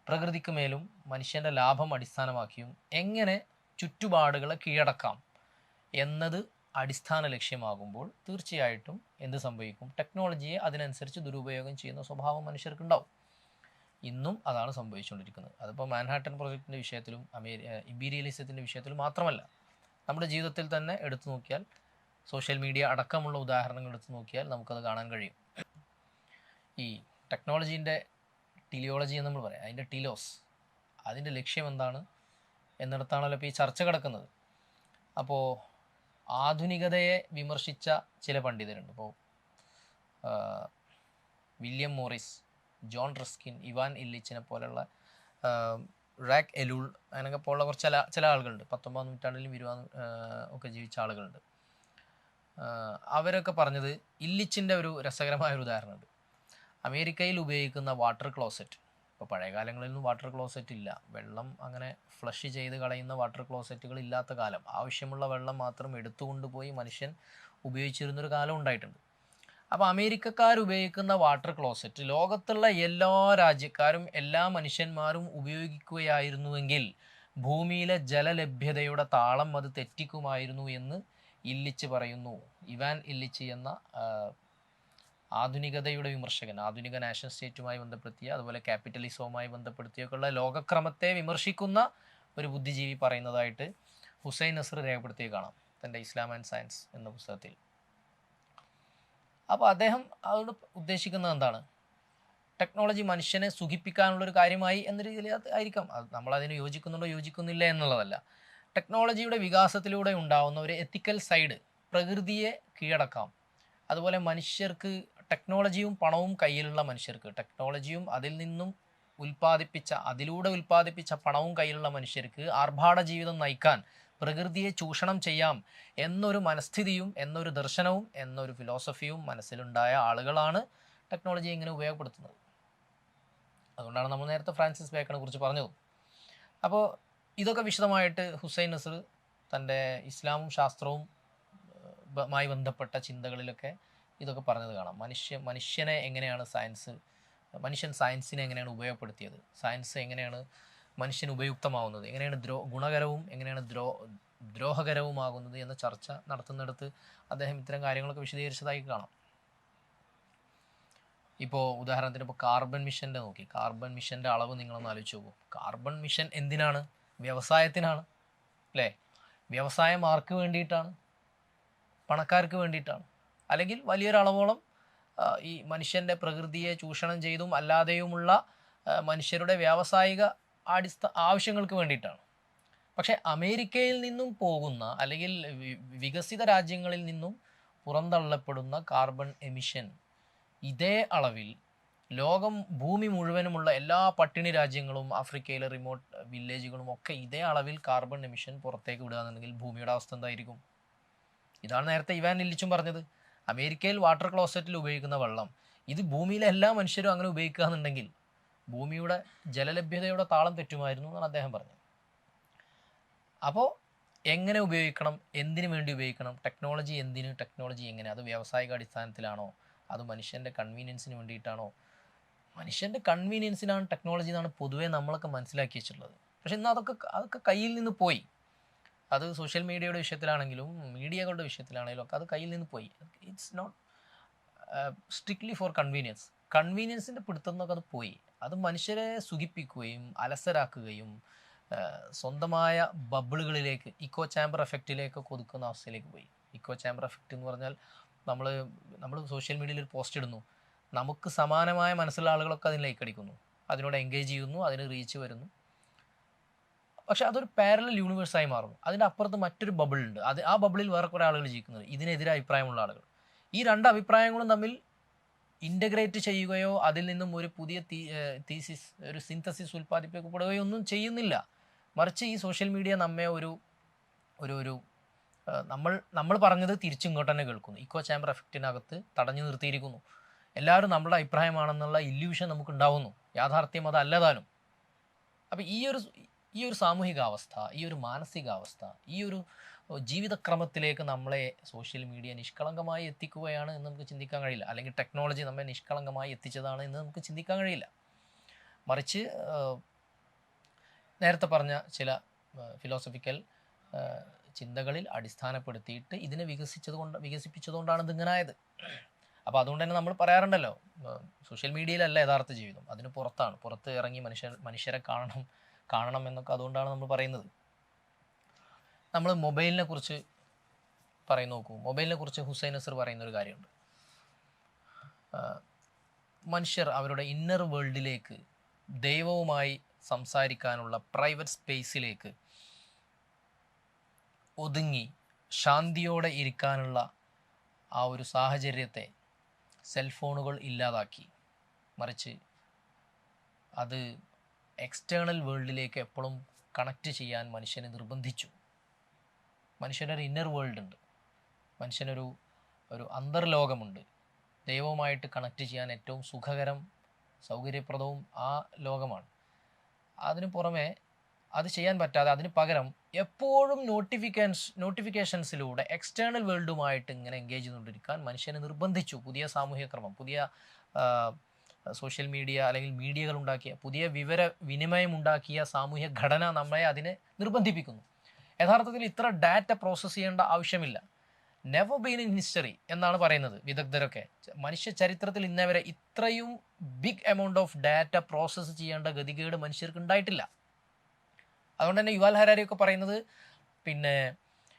പ്രകൃതിക്ക് മേലും മനുഷ്യൻ്റെ ലാഭം അടിസ്ഥാനമാക്കിയും എങ്ങനെ ചുറ്റുപാടുകളെ കീഴടക്കാം എന്നത് അടിസ്ഥാന ലക്ഷ്യമാകുമ്പോൾ തീർച്ചയായിട്ടും എന്ത് സംഭവിക്കും? ടെക്നോളജിയെ അതിനനുസരിച്ച് ദുരുപയോഗം ചെയ്യുന്ന സ്വഭാവം മനുഷ്യർക്കുണ്ടാവും. ഇന്നും അതാണ് സംഭവിച്ചുകൊണ്ടിരിക്കുന്നത്. അതിപ്പോൾ മാൻഹാട്ടൻ പ്രൊജക്റ്റിൻ്റെ വിഷയത്തിലും ഇമ്പീരിയലിസത്തിൻ്റെ വിഷയത്തിലും മാത്രമല്ല, നമ്മുടെ ജീവിതത്തിൽ തന്നെ എടുത്തു നോക്കിയാൽ, സോഷ്യൽ മീഡിയ അടക്കമുള്ള ഉദാഹരണങ്ങൾ എടുത്തു നോക്കിയാൽ നമുക്കത് കാണാൻ കഴിയും. ഈ ടെക്നോളജീൻ്റെ ടിലിയോളജി എന്ന് നമ്മൾ പറയാം, അതിൻ്റെ ടിലോസ്, അതിൻ്റെ ലക്ഷ്യം എന്താണ് എന്നിടത്താണല്ലോ ഇപ്പോൾ ഈ ചർച്ച കിടക്കുന്നത്. അപ്പോൾ ആധുനികതയെ വിമർശിച്ച ചില പണ്ഡിതരുണ്ട്. ഇപ്പോൾ William Morris, John Ruskin, Ivan ഇല്ലിച്ചിനെ പോലുള്ള റാക്ക് എലൂൾ, അങ്ങനെയൊക്കെ പോലുള്ള കുറച്ച് ചില ആളുകളുണ്ട്. 19ാം നൂറ്റാണ്ടിലും 20ാം ഒക്കെ ജീവിച്ച ആളുകളുണ്ട്. അവരൊക്കെ പറഞ്ഞത്, ഇല്ലിച്ചിൻ്റെ ഒരു രസകരമായ ഒരു ഉദാഹരണമുണ്ട്. അമേരിക്കയിൽ ഉപയോഗിക്കുന്ന വാട്ടർ ക്ലോസറ്റ്, ഇപ്പോൾ പഴയ കാലങ്ങളിലൊന്നും വാട്ടർ ക്ലോസറ്റ് ഇല്ല, വെള്ളം അങ്ങനെ ഫ്ലഷ് ചെയ്ത് കളയുന്ന വാട്ടർ ക്ലോസറ്റുകൾ ഇല്ലാത്ത കാലം, ആവശ്യമുള്ള വെള്ളം മാത്രം എടുത്തുകൊണ്ടുപോയി മനുഷ്യൻ ഉപയോഗിച്ചിരുന്നൊരു കാലം ഉണ്ടായിട്ടുണ്ട്. അപ്പോൾ അമേരിക്കക്കാർ ഉപയോഗിക്കുന്ന വാട്ടർ ക്ലോസറ്റ് ലോകത്തുള്ള എല്ലാ രാജ്യക്കാരും എല്ലാ മനുഷ്യന്മാരും ഉപയോഗിക്കുകയായിരുന്നുവെങ്കിൽ ഭൂമിയിലെ ജലലഭ്യതയുടെ താളം അത് തെറ്റിക്കുമായിരുന്നു എന്ന് ഇല്ലിച്ച് പറയുന്നു. ഇവാൻ ഇല്ലിച്ച് എന്ന ആധുനികതയുടെ വിമർശകൻ, ആധുനിക നാഷണൽ സ്റ്റേറ്റുമായി ബന്ധപ്പെടുത്തിയ, അതുപോലെ ക്യാപിറ്റലിസവുമായി ബന്ധപ്പെടുത്തിയൊക്കെയുള്ള ലോകക്രമത്തെ വിമർശിക്കുന്ന ഒരു ബുദ്ധിജീവി പറയുന്നതായിട്ട് ഹുസൈൻ നസ്ർ രേഖപ്പെടുത്തിയ കാണാം തൻ്റെ ഇസ്ലാം ആൻഡ് സയൻസ് എന്ന പുസ്തകത്തിൽ. അപ്പോൾ അദ്ദേഹം അതോട് ഉദ്ദേശിക്കുന്നത് എന്താണ്? ടെക്നോളജി മനുഷ്യനെ സുഖിപ്പിക്കാനുള്ളൊരു കാര്യമായി എന്ന രീതിയിൽ ആയിരിക്കാം. അത് നമ്മളതിന് യോജിക്കുന്നുണ്ടോ യോജിക്കുന്നില്ല എന്നുള്ളതല്ല. ടെക്നോളജിയുടെ വികാസത്തിലൂടെ ഉണ്ടാവുന്ന ഒരു എത്തിക്കൽ സൈഡ്, പ്രകൃതിയെ കീഴടക്കാം, അതുപോലെ മനുഷ്യർക്ക് ടെക്നോളജിയും പണവും കയ്യിലുള്ള മനുഷ്യർക്ക്, ടെക്നോളജിയും അതിലൂടെ ഉൽപ്പാദിപ്പിച്ച പണവും കയ്യിലുള്ള മനുഷ്യർക്ക് ആർഭാട ജീവിതം നയിക്കാൻ, പ്രകൃതിയെ ചൂഷണം ചെയ്യാം എന്നൊരു മനസ്ഥിതിയും എന്നൊരു ദർശനവും എന്നൊരു ഫിലോസഫിയും മനസ്സിലുണ്ടായ ആളുകളാണ് ടെക്നോളജി ഇങ്ങനെ ഉപയോഗപ്പെടുത്തുന്നത്. അതുകൊണ്ടാണ് നമ്മൾ നേരത്തെ ഫ്രാൻസിസ് ബേക്കനെ കുറിച്ച് പറഞ്ഞത്. അപ്പോൾ ഇതൊക്കെ വിശദമായിട്ട് ഹുസൈൻ നസ്ർ തൻ്റെ ഇസ്ലാമും ശാസ്ത്രവും മായി ബന്ധപ്പെട്ട ചിന്തകളിലൊക്കെ ഇതൊക്കെ പറഞ്ഞത് കാണാം. മനുഷ്യനെ എങ്ങനെയാണ് മനുഷ്യൻ സയൻസിനെ എങ്ങനെയാണ് ഉപയോഗപ്പെടുത്തിയത്, സയൻസ് എങ്ങനെയാണ് മനുഷ്യന് ഉപയുക്തമാവുന്നത്, എങ്ങനെയാണ് ഗുണകരവും എങ്ങനെയാണ് ദ്രോഹകരവുമാകുന്നത് എന്ന ചർച്ച നടത്തുന്നിടത്ത് അദ്ദേഹം ഇത്തരം കാര്യങ്ങളൊക്കെ വിശദീകരിച്ചതായി കാണാം. ഇപ്പോൾ ഉദാഹരണത്തിന് കാർബൺ മിഷൻ്റെ നോക്കി, കാർബൺ മിഷൻ്റെ അളവ് നിങ്ങളൊന്ന് ആലോചിച്ച് നോക്കൂ. കാർബൺ മിഷൻ എന്തിനാണ്? വ്യവസായത്തിനാണ്, അല്ലേ? വ്യവസായം ആർക്ക് വേണ്ടിയിട്ടാണ്? പണക്കാർക്ക് വേണ്ടിയിട്ടാണ്. അല്ലെങ്കിൽ വലിയൊരളവോളം ഈ മനുഷ്യൻ്റെ പ്രകൃതിയെ ചൂഷണം ചെയ്തും അല്ലാതെയുമുള്ള മനുഷ്യരുടെ വ്യാവസായിക ആവശ്യങ്ങൾക്ക് വേണ്ടിയിട്ടാണ്. പക്ഷേ അമേരിക്കയിൽ നിന്നും പോകുന്ന അല്ലെങ്കിൽ വികസിത രാജ്യങ്ങളിൽ നിന്നും പുറന്തള്ളപ്പെടുന്ന കാർബൺ എമിഷൻ ഇതേ അളവിൽ ഭൂമി മുഴുവനുമുള്ള എല്ലാ പട്ടിണി രാജ്യങ്ങളും ആഫ്രിക്കയിലെ റിമോട്ട് വില്ലേജുകളും ഒക്കെ ഇതേ അളവിൽ കാർബൺ എമിഷൻ പുറത്തേക്ക് വിടുകയാണെന്നുണ്ടെങ്കിൽ ഭൂമിയുടെ അവസ്ഥ എന്തായിരിക്കും? ഇതാണ് നേരത്തെ ഇവാൻ ഇല്ലിച്ചും പറഞ്ഞത്. അമേരിക്കയിൽ വാട്ടർ ക്ലോസറ്റിൽ ഉപയോഗിക്കുന്ന വെള്ളം ഇത് ഭൂമിയിലെ എല്ലാ മനുഷ്യരും അങ്ങനെ ഉപയോഗിക്കുക എന്നുണ്ടെങ്കിൽ ഭൂമിയുടെ ജലലഭ്യതയുടെ താളം തെറ്റുമായിരുന്നു എന്നാണ് അദ്ദേഹം പറഞ്ഞത്. അപ്പോൾ എങ്ങനെ ഉപയോഗിക്കണം, എന്തിനു വേണ്ടി ഉപയോഗിക്കണം, ടെക്നോളജി എന്തിന്, ടെക്നോളജി എങ്ങനെ, അത് വ്യാവസായിക അടിസ്ഥാനത്തിലാണോ, അത് മനുഷ്യൻ്റെ കൺവീനിയൻസിന് വേണ്ടിയിട്ടാണോ? മനുഷ്യൻ്റെ കൺവീനിയൻസിനാണ് ടെക്നോളജി എന്നാണ് പൊതുവേ നമ്മളൊക്കെ മനസ്സിലാക്കി വെച്ചിട്ടുള്ളത്. പക്ഷെ ഇന്ന് അതൊക്കെ കയ്യിൽ നിന്ന് പോയി. അത് സോഷ്യൽ മീഡിയയുടെ വിഷയത്തിലാണെങ്കിലും മീഡിയകളുടെ വിഷയത്തിലാണെങ്കിലും ഒക്കെ അത് കയ്യിൽ നിന്ന് പോയി. ഇറ്റ്സ് നോട്ട് സ്ട്രിക്ട്ലി ഫോർ കൺവീനിയൻസിൻ്റെ പിടുത്തം നിന്നൊക്കെ അത് പോയി. അത് മനുഷ്യരെ സുഖിപ്പിക്കുകയും അലസരാക്കുകയും സ്വന്തമായ ബബിളുകളിലേക്ക്, ഇക്കോ ചാമ്പർ എഫക്റ്റിലേക്കൊക്കെ ഒതുക്കുന്ന അവസ്ഥയിലേക്ക് പോയി. ഇക്കോ ചാമ്പർ എഫക്റ്റ് എന്ന് പറഞ്ഞാൽ നമ്മൾ സോഷ്യൽ മീഡിയയിൽ ഒരു പോസ്റ്റ് ഇടുന്നു, നമുക്ക് സമാനമായ മനസ്സുള്ള ആളുകളൊക്കെ അതിന് ലൈക്ക് അടിക്കുന്നു, അതിനോട് എൻഗേജ് ചെയ്യുന്നു, അതിന് റീച്ച് വരുന്നു. പക്ഷെ അതൊരു പാരലൽ യൂണിവേഴ്സായി മാറുന്നു. അതിൻ്റെ അപ്പുറത്ത് മറ്റൊരു ബബിൾ ഉണ്ട്. ആ ബബിളിൽ വേറെ കുറേ ആളുകൾ ജീവിക്കുന്നത്, ഇതിനെതിരെ അഭിപ്രായമുള്ള ആളുകൾ. ഈ രണ്ട് അഭിപ്രായങ്ങളും തമ്മിൽ ഇൻ്റഗ്രേറ്റ് ചെയ്യുകയോ അതിൽ നിന്നും ഒരു പുതിയ തീസിസ്, ഒരു സിന്തസിസ് ഉൽപ്പാദിപ്പിക്കപ്പെടുകയോ ഒന്നും ചെയ്യുന്നില്ല. മറിച്ച് ഈ സോഷ്യൽ മീഡിയ നമ്മെ നമ്മൾ പറഞ്ഞത് തിരിച്ചിങ്ങോട്ട് തന്നെ കേൾക്കുന്നു. ഇക്കോ ചാമ്പർ എഫക്റ്റിനകത്ത് തടഞ്ഞു നിർത്തിയിരിക്കുന്നു. എല്ലാവരും നമ്മുടെ അഭിപ്രായമാണെന്നുള്ള ഇല്യൂഷൻ നമുക്ക് ഉണ്ടാവുന്നു. യാഥാർത്ഥ്യം അതല്ലതാനും. അപ്പം ഈ ഒരു സാമൂഹികാവസ്ഥ, ഈ ഒരു മാനസികാവസ്ഥ, ഈ ഒരു ജീവിതക്രമത്തിലേക്ക് നമ്മളെ സോഷ്യൽ മീഡിയ നിഷ്കളങ്കമായി എത്തിക്കുകയാണ് എന്ന് നമുക്ക് ചിന്തിക്കാൻ കഴിയില്ല. അല്ലെങ്കിൽ ടെക്നോളജി നമ്മെ നിഷ്കളങ്കമായി എത്തിച്ചതാണ് എന്ന് നമുക്ക് ചിന്തിക്കാൻ കഴിയില്ല. മറിച്ച് നേരത്തെ പറഞ്ഞ ചില ഫിലോസഫിക്കൽ ചിന്തകളിൽ അടിസ്ഥാനപ്പെടുത്തിയിട്ട് ഇതിനെ വികസിപ്പിച്ചതുകൊണ്ടാണ് ഇതിങ്ങനായത്. അപ്പോൾ അതുകൊണ്ട് തന്നെ നമ്മൾ പറയാറുണ്ടല്ലോ, സോഷ്യൽ മീഡിയയിലല്ല യഥാർത്ഥ ജീവിതം, അതിന് പുറത്താണ്. പുറത്ത് ഇറങ്ങി മനുഷ്യരെ കാണണം എന്നൊക്കെ അതുകൊണ്ടാണ് നമ്മൾ പറയുന്നത്. നമ്മൾ മൊബൈലിനെ കുറിച്ച് നോക്കൂ. മൊബൈലിനെ കുറിച്ച് ഹുസൈൻ നസർ പറയുന്നൊരു കാര്യമുണ്ട്. മനുഷ്യർ അവരുടെ ഇന്നർ വേൾഡിലേക്ക്, ദൈവവുമായി സംസാരിക്കാനുള്ള പ്രൈവറ്റ് സ്പേസിലേക്ക് ഒതുങ്ങി ശാന്തിയോടെ ഇരിക്കാനുള്ള ആ ഒരു സാഹചര്യത്തെ സെൽഫോണുകൾ ഇല്ലാതാക്കി. മറിച്ച് അത് എക്സ്റ്റേണൽ വേൾഡിലേക്ക് എപ്പോഴും കണക്റ്റ് ചെയ്യാൻ മനുഷ്യനെ നിർബന്ധിച്ചു. മനുഷ്യനൊരു ഇന്നർ വേൾഡ് ഉണ്ട്, മനുഷ്യനൊരു അന്തർലോകമുണ്ട്. ദൈവവുമായിട്ട് കണക്റ്റ് ചെയ്യാൻ ഏറ്റവും സുഖകരം, സൗകര്യപ്രദവും ആ ലോകമാണ്. അതിനു പുറമെ അത് ചെയ്യാൻ പറ്റാതെ അതിന് പകരം എപ്പോഴും നോട്ടിഫിക്കേഷൻസിലൂടെ എക്സ്റ്റേണൽ വേൾഡുമായിട്ട് ഇങ്ങനെ എൻഗേജ് ചെയ്തുകൊണ്ടിരിക്കാൻ മനുഷ്യനെ നിർബന്ധിച്ചു. പുതിയ സാമൂഹ്യ ക്രമം, പുതിയ സോഷ്യൽ മീഡിയ അല്ലെങ്കിൽ മീഡിയകൾ ഉണ്ടാക്കിയ, പുതിയ വിനിമയം ഉണ്ടാക്കിയ സാമൂഹ്യ ഘടന നമ്മളെ അതിനെ നിർബന്ധിപ്പിക്കുന്നു. യഥാർത്ഥത്തിൽ ഇത്ര ഡാറ്റ പ്രോസസ്സ് ചെയ്യേണ്ട ആവശ്യമില്ല. നെവർ ബീൻ ഇൻ ഹിസ്റ്ററി എന്നാണ് പറയുന്നത് വിദഗ്ധരൊക്കെ. മനുഷ്യ ചരിത്രത്തിൽ ഇന്നേവരെ ഇത്രയും big amount of data process ചെയ്യേണ്ട ഗതികേട് മനുഷ്യർക്ക് ഉണ്ടായിട്ടില്ല. അതുകൊണ്ട് തന്നെ യുവാൽ ഹരാരിയൊക്കെ പറയുന്നത്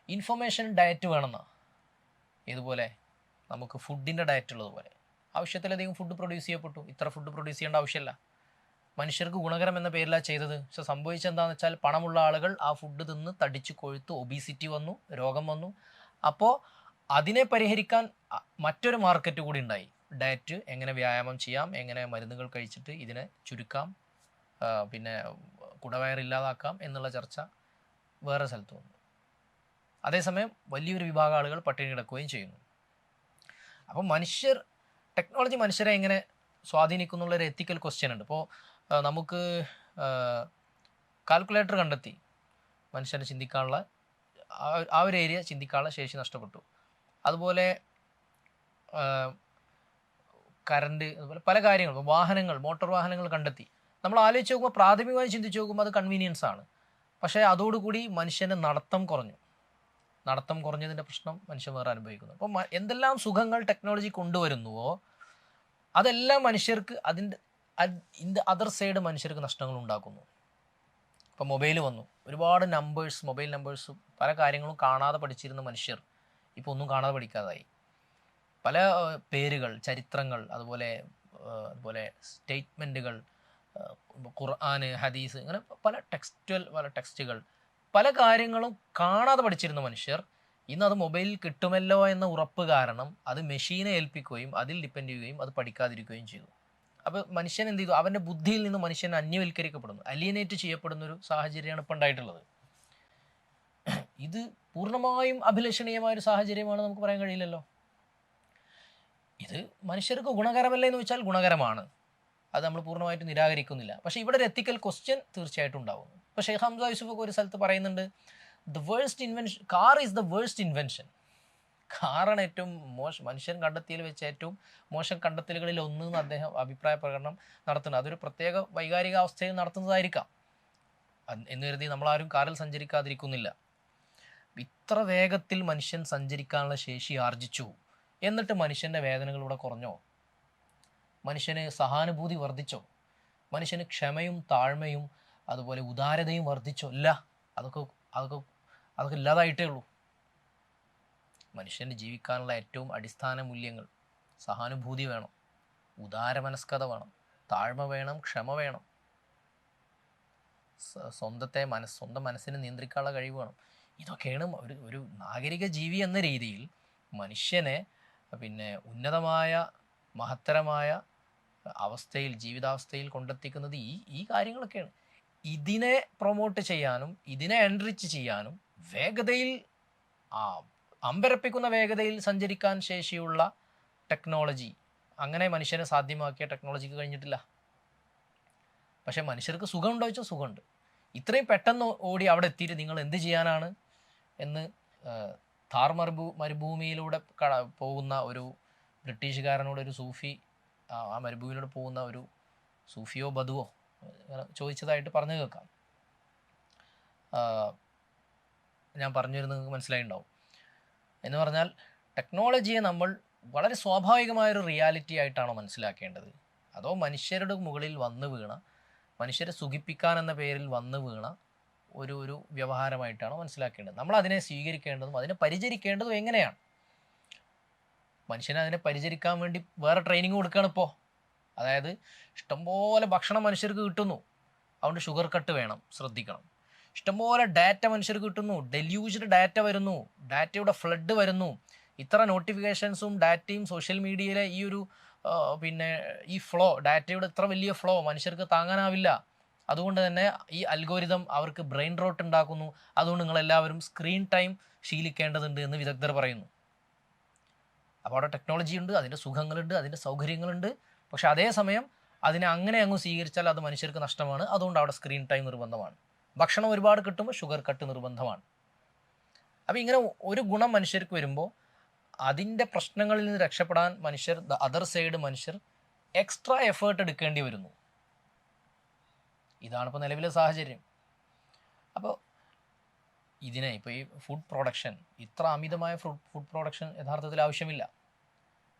ഇൻഫർമേഷൻ ഡയറ്റ് വേണമെന്നാണ്. ഇതുപോലെ നമുക്ക് ഫുഡിൻ്റെ ഡയറ്റ് ഉള്ളതുപോലെ ആവശ്യത്തിലധികം ഫുഡ് പ്രൊഡ്യൂസ് ചെയ്യപ്പെട്ടു. ഇത്ര ഫുഡ് പ്രൊഡ്യൂസ് ചെയ്യേണ്ട ആവശ്യമില്ല. മനുഷ്യർക്ക് ഗുണകരം എന്ന പേരിലാണ് ചെയ്തത്. പക്ഷെ സംഭവിച്ചെന്താണെന്ന് വെച്ചാൽ പണമുള്ള ആളുകൾ ആ ഫുഡ് തിന്ന് തടിച്ച് കൊഴുത്ത് ഒബീസിറ്റി വന്നു, രോഗം വന്നു. അപ്പോൾ അതിനെ പരിഹരിക്കാൻ മറ്റൊരു മാർക്കറ്റ് കൂടി ഉണ്ടായി. ഡയറ്റ്, എങ്ങനെ വ്യായാമം ചെയ്യാം, എങ്ങനെ മരുന്നുകൾ കഴിച്ചിട്ട് ഇതിനെ ചുരുക്കാം, കുടവയറില്ലാതാക്കാം എന്നുള്ള ചർച്ച വേറെ സ്ഥലത്ത് വന്നു. അതേസമയം വലിയൊരു വിഭാഗം ആളുകൾ പട്ടിണി കിടക്കുകയും ചെയ്യുന്നു. അപ്പം ടെക്നോളജി മനുഷ്യരെ എങ്ങനെ സ്വാധീനിക്കുന്നുള്ളൊരു എത്തിക്കൽ ക്വസ്റ്റ്യൻ ഉണ്ട്. ഇപ്പോൾ നമുക്ക് കാൽക്കുലേറ്റർ കണ്ടെത്തി മനുഷ്യനെ ചിന്തിക്കാനുള്ള ആ ഒരു ഏരിയ ചിന്തിക്കാനുള്ള ശേഷി നഷ്ടപ്പെട്ടു. അതുപോലെ കറണ്ട്, അതുപോലെ പല കാര്യങ്ങൾ, മോട്ടോർ വാഹനങ്ങൾ കണ്ടെത്തി. നമ്മൾ ആലോചിച്ച് നോക്കുമ്പോൾ, പ്രാഥമികമായി ചിന്തിച്ച് നോക്കുമ്പോൾ അത് കൺവീനിയൻസ് ആണ്. പക്ഷേ അതോടുകൂടി മനുഷ്യൻ്റെ നടത്തം കുറഞ്ഞതിൻ്റെ പ്രശ്നം മനുഷ്യൻ വേറെ അനുഭവിക്കുന്നു. അപ്പോൾ എന്തെല്ലാം സുഖങ്ങൾ ടെക്നോളജി കൊണ്ടുവരുന്നുവോ അതെല്ലാം മനുഷ്യർക്ക് അതർ സൈഡ് മനുഷ്യർക്ക് നഷ്ടങ്ങൾ ഉണ്ടാക്കുന്നു. ഇപ്പോൾ മൊബൈൽ വന്നു, ഒരുപാട് മൊബൈൽ നമ്പേഴ്സ്, പല കാര്യങ്ങളും കാണാതെ പഠിച്ചിരുന്ന മനുഷ്യർ ഇപ്പോൾ ഒന്നും കാണാതെ പഠിക്കാതായി. പല പേരുകൾ, ചരിത്രങ്ങൾ, അതുപോലെ സ്റ്റേറ്റ്മെൻറ്റുകൾ, ഖുർആൻ, ഹദീസ്, ഇങ്ങനെ പല ടെക്സ്റ്റുകൾ പല കാര്യങ്ങളും കാണാതെ പഠിച്ചിരുന്ന മനുഷ്യർ ഇന്ന് അത് മൊബൈലിൽ കിട്ടുമല്ലോ എന്ന ഉറപ്പ് കാരണം അത് മെഷീനെ ഏൽപ്പിക്കുകയും അതിൽ ഡിപ്പെൻഡ് ചെയ്യുകയും അത് പഠിക്കാതിരിക്കുകയും ചെയ്തു. അപ്പോൾ മനുഷ്യൻ എന്ത് ചെയ്തു? അവൻ്റെ ബുദ്ധിയിൽ നിന്ന് മനുഷ്യൻ അന്യവൽക്കരിക്കപ്പെടുന്നു, അലിയനേറ്റ് ചെയ്യപ്പെടുന്ന ഒരു സാഹചര്യമാണ് ഇപ്പം ഉണ്ടായിട്ടുള്ളത്. ഇത് പൂർണ്ണമായും അഭിലഷണീയമായ ഒരു സാഹചര്യമാണ് നമുക്ക് പറയാൻ കഴിയില്ലല്ലോ. ഇത് മനുഷ്യർക്ക് ഗുണകരമല്ലേ എന്ന് വെച്ചാൽ ഗുണകരമാണ്, അത് നമ്മൾ പൂർണ്ണമായിട്ട് നിരാകരിക്കുന്നില്ല. പക്ഷേ ഇവിടെ ഒരു എത്തിക്കൽ ക്വസ്റ്റ്യൻ തീർച്ചയായിട്ടും ഉണ്ടാകുന്നു. ഇപ്പോൾ ഷെയ്ഖ് ഹംസ യൂസുഫ് ഒരു സ്ഥലത്ത് പറയുന്നുണ്ട്, the worst invention, car is the worst invention. കാറാണ് ഏറ്റവും മോശം, മനുഷ്യൻ കണ്ടെത്തിയതിൽ വെച്ച് ഏറ്റവും മോശം കണ്ടെത്തലുകളിൽ ഒന്ന് എന്ന് അദ്ദേഹം അഭിപ്രായ പ്രകടനം നടത്തുന്നത്. അതൊരു പ്രത്യേക വൈകാരികാവസ്ഥയിൽ നടത്തുന്നതായിരിക്കാം എന്ന് കരുതി നമ്മളാരും കാറിൽ സഞ്ചരിക്കാതിരിക്കുന്നില്ല. ഇത്ര വേഗത്തിൽ മനുഷ്യൻ സഞ്ചരിക്കാനുള്ള ശേഷി ആർജിച്ചു, എന്നിട്ട് മനുഷ്യൻ്റെ വേദനകൾ ഇവിടെ കുറഞ്ഞോ? മനുഷ്യന് സഹാനുഭൂതി വർദ്ധിച്ചോ? മനുഷ്യന് ക്ഷമയും താഴ്മയും അതുപോലെ ഉദാരതയും വർദ്ധിച്ചോ? ഇല്ല. അതൊക്കെ ഇല്ലാതായിട്ടേ ഉള്ളൂ. മനുഷ്യന് ജീവിക്കാനുള്ള ഏറ്റവും അടിസ്ഥാന മൂല്യങ്ങൾ സഹാനുഭൂതി വേണം, ഉദാരമനസ്കത വേണം, താഴ്മ വേണം, ക്ഷമ വേണം, സ്വന്തം മനസ്സിനെ നിയന്ത്രിക്കാനുള്ള കഴിവ് വേണം. ഇതൊക്കെയാണ് ഒരു നാഗരിക ജീവി എന്ന രീതിയിൽ മനുഷ്യനെ ഉന്നതമായ മഹത്തരമായ അവസ്ഥയിൽ, ജീവിതാവസ്ഥയിൽ കൊണ്ടെത്തിക്കുന്നത് ഈ കാര്യങ്ങളൊക്കെയാണ്. ഇതിനെ പ്രൊമോട്ട് ചെയ്യാനും ഇതിനെ എൻറിച്ച് ചെയ്യാനും വേഗതയിൽ, അമ്പരപ്പിക്കുന്ന വേഗതയിൽ സഞ്ചരിക്കാൻ ശേഷിയുള്ള ടെക്നോളജി, അങ്ങനെ മനുഷ്യനെ സാധ്യമാക്കിയ ടെക്നോളജിക്ക് കഴിഞ്ഞിട്ടില്ല. പക്ഷേ മനുഷ്യർക്ക് സുഖമുണ്ടോ ചോദിച്ചാൽ സുഖമുണ്ട്. ഇത്രയും പെട്ടെന്ന് ഓടി അവിടെ എത്തിയിട്ട് നിങ്ങൾ എന്ത് ചെയ്യാനാണ് എന്ന് താർ മരുഭൂമിയിലൂടെ പോകുന്ന ഒരു ബ്രിട്ടീഷുകാരനോട് ഒരു സൂഫി, ആ മരുഭൂമിയിലൂടെ പോകുന്ന ഒരു സൂഫിയോ ബധുവോ ചോദിച്ചതായിട്ട് പറഞ്ഞു കേൾക്കാം. ഞാൻ പറഞ്ഞു വരുന്നത് നിങ്ങൾക്ക് മനസ്സിലായിട്ടുണ്ടാവും. എന്ന് പറഞ്ഞാൽ ടെക്നോളജിയെ നമ്മൾ വളരെ സ്വാഭാവികമായൊരു റിയാലിറ്റി ആയിട്ടാണോ മനസ്സിലാക്കേണ്ടത്, അതോ മനുഷ്യരുടെ മുകളിൽ വന്നു വീണ, മനുഷ്യരെ സുഖിപ്പിക്കാൻ എന്ന പേരിൽ വന്നു വീണ ഒരു വ്യവഹാരമായിട്ടാണോ മനസ്സിലാക്കേണ്ടത്? നമ്മൾ അതിനെ സ്വീകരിക്കേണ്ടതും അതിനെ പരിചരിക്കേണ്ടതും എങ്ങനെയാണ്? മനുഷ്യനെ അതിനെ പരിചരിക്കാൻ വേണ്ടി വേറെ ട്രെയിനിങ് കൊടുക്കുകയാണ് ഇപ്പോൾ. അതായത് ഇഷ്ടംപോലെ ഭക്ഷണം മനുഷ്യർക്ക് കിട്ടുന്നു, അതുകൊണ്ട് ഷുഗർ കട്ട് വേണം, ശ്രദ്ധിക്കണം. ഇഷ്ടംപോലെ ഡാറ്റ മനുഷ്യർക്ക് കിട്ടുന്നു, ഡെല്യൂജ്ഡ് ഡാറ്റ വരുന്നു, ഡാറ്റയുടെ ഫ്ലഡ് വരുന്നു. ഇത്ര നോട്ടിഫിക്കേഷൻസും ഡാറ്റയും സോഷ്യൽ മീഡിയയിലെ ഈ ഫ്ലോ, ഡാറ്റയുടെ ഇത്ര വലിയ ഫ്ലോ മനുഷ്യർക്ക് താങ്ങാനാവില്ല. അതുകൊണ്ട് തന്നെ ഈ അൽഗോരിതം അവർക്ക് ബ്രെയിൻ റോട്ട് ഉണ്ടാക്കുന്നു. അതുകൊണ്ട് നിങ്ങളെല്ലാവരും സ്ക്രീൻ ടൈം ശീലിക്കേണ്ടതുണ്ട് എന്ന് വിദഗ്ധർ പറയുന്നു. അപ്പോൾ അവിടെ ടെക്നോളജി ഉണ്ട്, അതിൻ്റെ സുഖങ്ങളുണ്ട്, അതിൻ്റെ സൗകര്യങ്ങളുണ്ട്. പക്ഷെ അതേസമയം അതിനെ അങ്ങനെ അങ്ങ് സ്വീകരിച്ചാൽ അത് മനുഷ്യർക്ക് നഷ്ടമാണ്. അതുകൊണ്ട് അവിടെ സ്ക്രീൻ ടൈം നിർബന്ധമാണ്. ഭക്ഷണം ഒരുപാട് കിട്ടുമ്പോൾ ഷുഗർ കട്ട് നിർബന്ധമാണ്. അപ്പോൾ ഇങ്ങനെ ഒരു ഗുണം മനുഷ്യർക്ക് വരുമ്പോൾ അതിൻ്റെ പ്രശ്നങ്ങളിൽ നിന്ന് രക്ഷപ്പെടാൻ മനുഷ്യർ, ദ അതർ സൈഡ് മനുഷ്യർ എക്സ്ട്രാ എഫേർട്ട് എടുക്കേണ്ടി വരുന്നു. ഇതാണിപ്പോൾ നിലവിലെ സാഹചര്യം. അപ്പോൾ ഇതിനെ ഇപ്പോൾ ഈ ഫുഡ് പ്രൊഡക്ഷൻ, ഇത്ര അമിതമായ ഫുഡ് പ്രൊഡക്ഷൻ യഥാർത്ഥത്തിൽ ആവശ്യമില്ല.